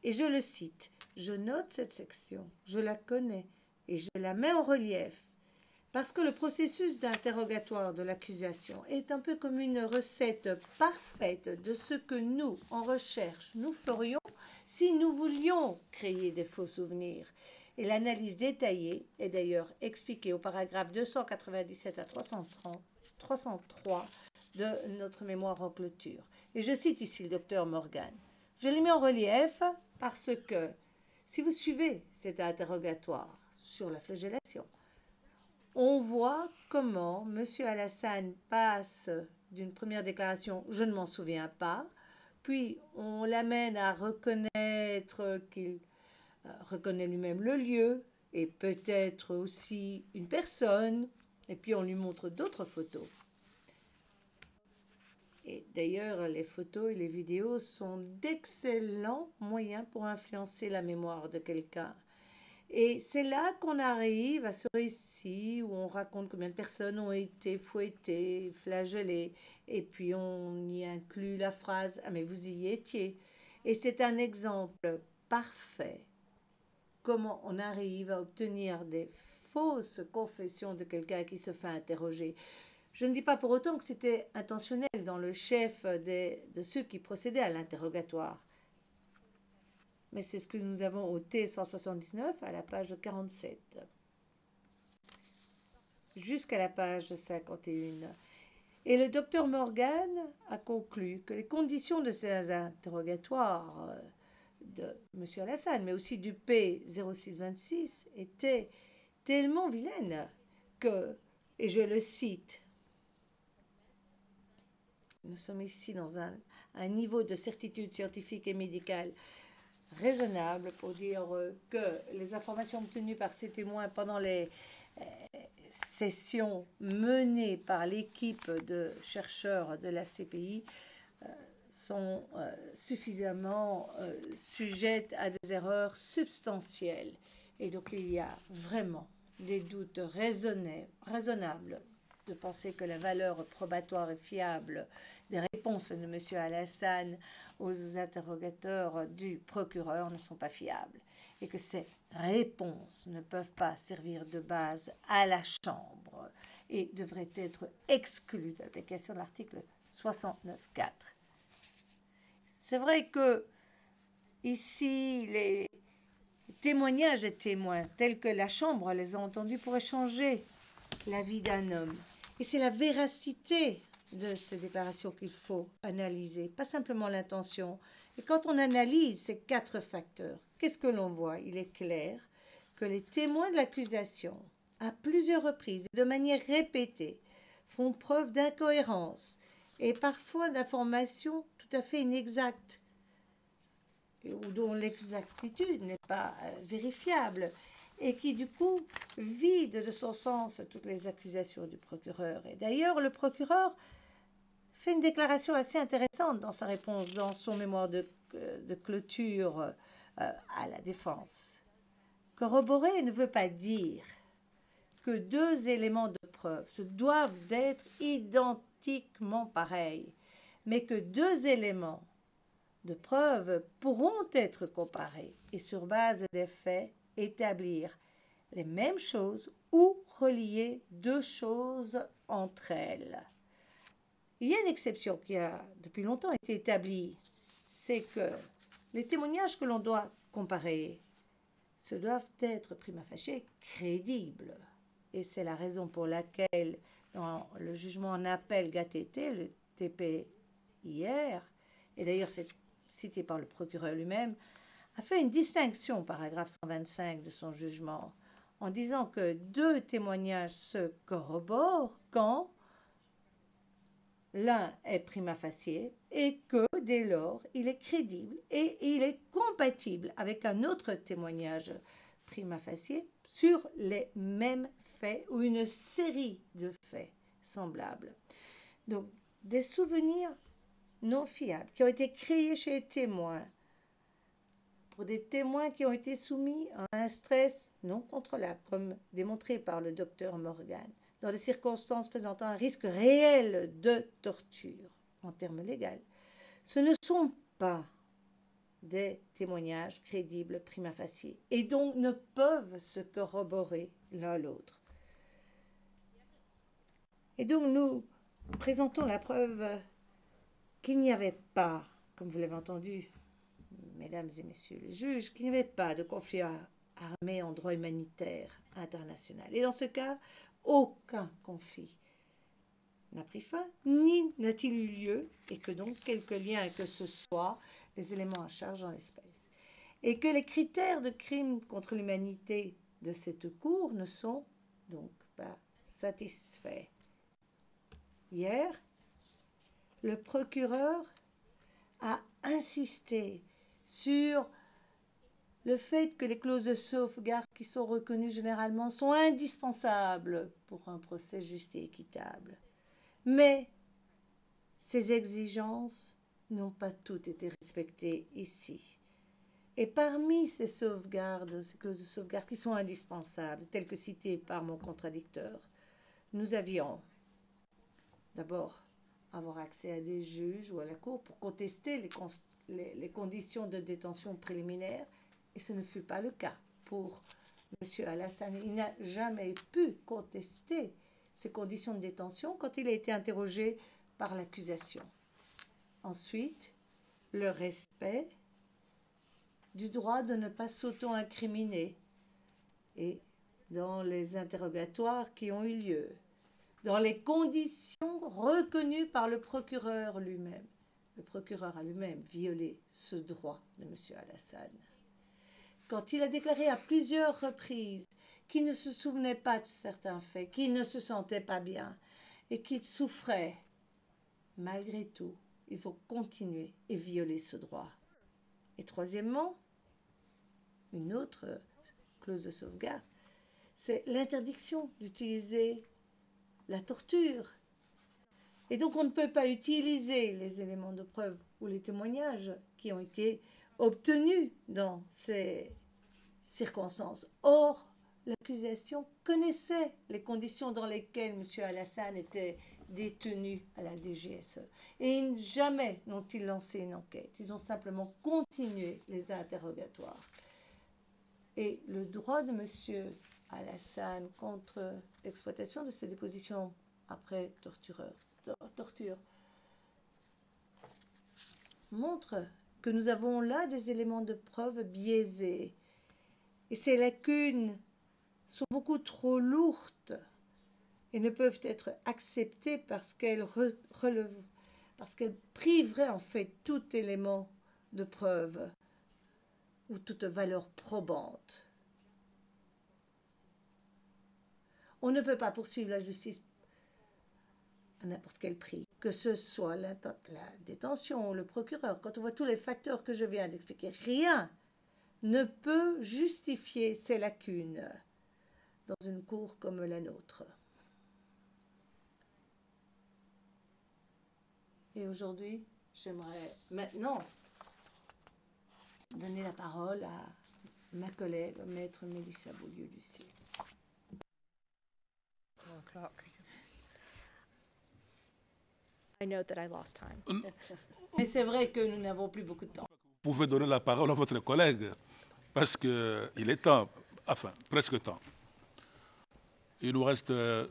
Et je le cite, « Je note cette section, je la connais et je la mets en relief. Parce que le processus d'interrogatoire de l'accusation est un peu comme une recette parfaite de ce que nous, en recherche, nous ferions si nous voulions créer des faux souvenirs. Et l'analyse détaillée est d'ailleurs expliquée au paragraphe 297 à 303 de notre mémoire en clôture. Et je cite ici le docteur Morgan. Je l'ai mis en relief parce que, si vous suivez cet interrogatoire sur la flagellation, on voit comment M. Alassane passe d'une première déclaration « je ne m'en souviens pas », puis on l'amène à reconnaître qu'il reconnaît lui-même le lieu et peut-être aussi une personne, et puis on lui montre d'autres photos. Et d'ailleurs, les photos et les vidéos sont d'excellents moyens pour influencer la mémoire de quelqu'un. Et c'est là qu'on arrive à ce récit où on raconte combien de personnes ont été fouettées, flagellées, et puis on y inclut la phrase « Ah mais vous y étiez ». Et c'est un exemple parfait comment on arrive à obtenir des fausses confessions de quelqu'un qui se fait interroger. Je ne dis pas pour autant que c'était intentionnel dans le chef de ceux qui procédaient à l'interrogatoire. Mais c'est ce que nous avons au T179 à la page 47, jusqu'à la page 51. Et le docteur Morgan a conclu que les conditions de ces interrogatoires de M. Alassane, mais aussi du P0626, étaient tellement vilaines que, et je le cite, nous sommes ici dans un niveau de certitude scientifique et médicale raisonnable pour dire que les informations obtenues par ces témoins pendant les sessions menées par l'équipe de chercheurs de la CPI sont suffisamment sujettes à des erreurs substantielles. Et donc il y a vraiment des doutes raisonnables de penser que la valeur probatoire et fiable des réponses de M. Alassane aux interrogateurs du procureur ne sont pas fiables et que ces réponses ne peuvent pas servir de base à la Chambre et devraient être exclues de l'application de l'article 69.4. C'est vrai que ici, les témoignages des témoins tels que la Chambre les a entendus pourraient changer la vie d'un homme. Et c'est la véracité de ces déclarations qu'il faut analyser, pas simplement l'intention. Et quand on analyse ces 4 facteurs, qu'est-ce que l'on voit? Il est clair que les témoins de l'accusation, à plusieurs reprises et de manière répétée, font preuve d'incohérence et parfois d'informations tout à fait inexactes ou dont l'exactitude n'est pas vérifiable, et qui, du coup, vide de son sens toutes les accusations du procureur. Et d'ailleurs, le procureur fait une déclaration assez intéressante dans sa réponse, dans son mémoire de clôture à la défense. Corroborer ne veut pas dire que 2 éléments de preuve se doivent d'être identiquement pareils, mais que 2 éléments de preuve pourront être comparés et sur base des faits établir les mêmes choses ou relier 2 choses entre elles. Il y a une exception qui a depuis longtemps été établie, c'est que les témoignages que l'on doit comparer se doivent être prima facie crédibles. Et c'est la raison pour laquelle, dans le jugement en appel GATT, le TP hier, et d'ailleurs c'est cité par le procureur lui-même, a fait une distinction au paragraphe 125 de son jugement en disant que 2 témoignages se corroborent quand l'un est prima facie et que dès lors il est crédible et il est compatible avec un autre témoignage prima facie sur les mêmes faits ou une série de faits semblables. Donc des souvenirs non fiables qui ont été créés chez les témoins pour des témoins qui ont été soumis à un stress non contrôlable, comme démontré par le docteur Morgan, dans des circonstances présentant un risque réel de torture en termes légaux. Ce ne sont pas des témoignages crédibles prima facie et donc ne peuvent se corroborer l'un l'autre. Et donc nous présentons la preuve qu'il n'y avait pas, comme vous l'avez entendu, mesdames et messieurs les juges, qu'il n'y avait pas de conflit armée en droit humanitaire international. Et dans ce cas, aucun conflit n'a pris fin, ni n'a-t-il eu lieu, et que donc quelque lien que ce soit, les éléments à charge en l'espèce. Et que les critères de crime contre l'humanité de cette Cour ne sont donc pas satisfaits. Hier, le procureur a insisté sur le fait que les clauses de sauvegarde qui sont reconnues généralement sont indispensables pour un procès juste et équitable. Mais ces exigences n'ont pas toutes été respectées ici. Et parmi ces sauvegardes, ces clauses de sauvegarde qui sont indispensables, telles que citées par mon contradicteur, nous avions d'abord avoir accès à des juges ou à la cour pour contester les conditions de détention préliminaire, et ce ne fut pas le cas pour M. Alassane. Il n'a jamais pu contester ces conditions de détention quand il a été interrogé par l'accusation. Ensuite, le respect du droit de ne pas s'auto-incriminer et dans les interrogatoires qui ont eu lieu, dans les conditions reconnues par le procureur lui-même. Le procureur a lui-même violé ce droit de M. Alassane. Quand il a déclaré à plusieurs reprises qu'il ne se souvenait pas de certains faits, qu'il ne se sentait pas bien et qu'il souffrait, malgré tout, ils ont continué et violé ce droit. Et troisièmement, une autre clause de sauvegarde, c'est l'interdiction d'utiliser la torture. Et donc on ne peut pas utiliser les éléments de preuve ou les témoignages qui ont été obtenus dans ces circonstances. Or, l'accusation connaissait les conditions dans lesquelles M. Alassane était détenu à la DGSE. Et jamais n'ont-ils lancé une enquête. Ils ont simplement continué les interrogatoires. Et le droit de M. Alassane contre l'exploitation de ses dépositions après torture montre que nous avons là des éléments de preuve biaisés. Et ces lacunes sont beaucoup trop lourdes et ne peuvent être acceptées parce qu'elles priveraient en fait tout élément de preuve ou toute valeur probante. On ne peut pas poursuivre la justice à n'importe quel prix, que ce soit la détention ou le procureur. Quand on voit tous les facteurs que je viens d'expliquer, rien ne peut justifier ces lacunes dans une cour comme la nôtre. Et aujourd'hui, j'aimerais maintenant donner la parole à ma collègue, maître Mélissa Beaulieu-Lucier.
I know that I lost time.
Mais c'est vrai que nous n'avons plus beaucoup de temps.
Vous pouvez donner la parole à votre collègue, parce qu'il est temps, enfin, presque temps. Il nous reste 2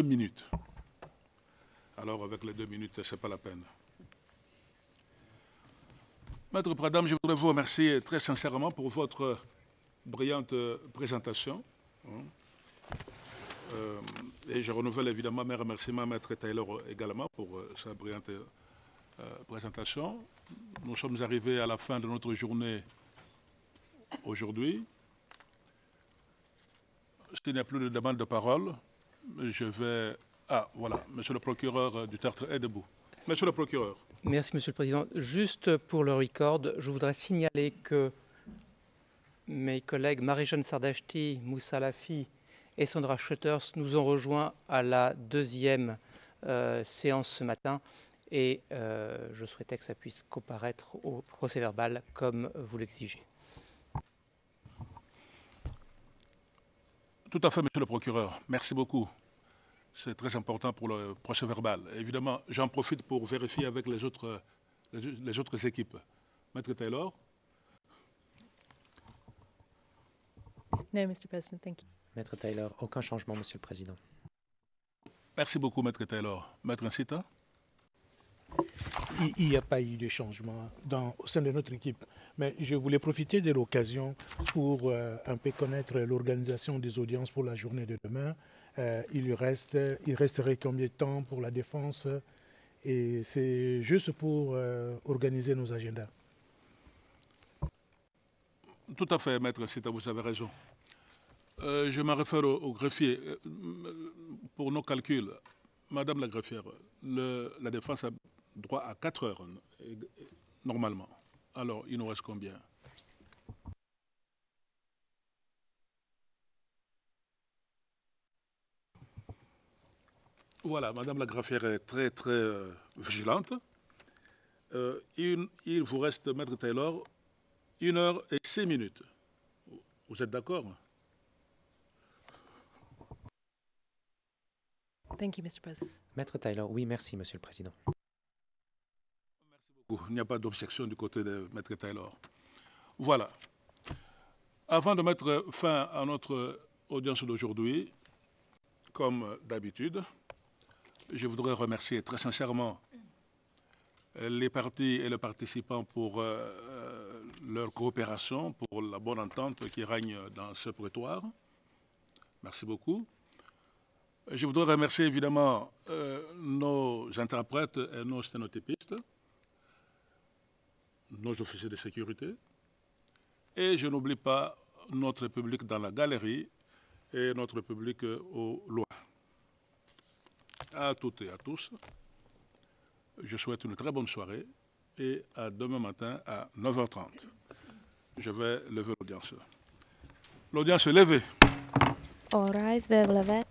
minutes. Alors, avec les 2 minutes, ce n'est pas la peine. Maître Pradam, je voudrais vous remercier très sincèrement pour votre brillante présentation. Et je renouvelle évidemment mes remerciements à Maître Taylor également pour sa brillante présentation. Nous sommes arrivés à la fin de notre journée aujourd'hui. S'il n'y a plus de demande de parole, je vais... Ah, voilà, Monsieur le procureur du Tertre est debout. Monsieur le procureur.
Merci, Monsieur le Président. Juste pour le record, je voudrais signaler que mes collègues Marie-Jeanne Sardachti, Moussa Lafi et Sandra Schutters nous ont rejoints à la 2e séance ce matin et je souhaitais que ça puisse comparaître au procès-verbal comme vous l'exigez.
Tout à fait, Monsieur le procureur. Merci beaucoup. C'est très important pour le procès-verbal. Évidemment, j'en profite pour vérifier avec les autres équipes. Maître Taylor.
No, Mr. President, thank you.
Maître Taylor, aucun changement, Monsieur le Président.
Merci beaucoup, Maître Taylor. Maître Ncita.
Il n'y a pas eu de changement au sein de notre équipe. Mais je voulais profiter de l'occasion pour un peu connaître l'organisation des audiences pour la journée de demain. Il resterait combien de temps pour la défense? Et c'est juste pour organiser nos agendas.
Tout à fait, maître Sita, vous avez raison. Je me réfère au greffier. Pour nos calculs, madame la greffière, la défense a droit à 4 heures, normalement. Alors, il nous reste combien? Voilà, madame la greffière est très, très vigilante. Il vous reste, maître Taylor, 1 heure et 6 minutes. Vous êtes d'accord?
Thank you, Mr. President.
Maître Taylor, oui, merci, Monsieur le Président.
Il n'y a pas d'objection du côté de maître Taylor. Voilà. Avant de mettre fin à notre audience d'aujourd'hui, comme d'habitude, je voudrais remercier très sincèrement les partis et les participants pour leur coopération, pour la bonne entente qui règne dans ce prétoire. Merci beaucoup. Je voudrais remercier évidemment nos interprètes et nos sténotypistes, nos officiers de sécurité, et je n'oublie pas notre public dans la galerie et notre public au loin. À toutes et à tous, je souhaite une très bonne soirée et à demain matin à 9h30. Je vais lever l'audience. L'audience est levée.
All rise, vers levé.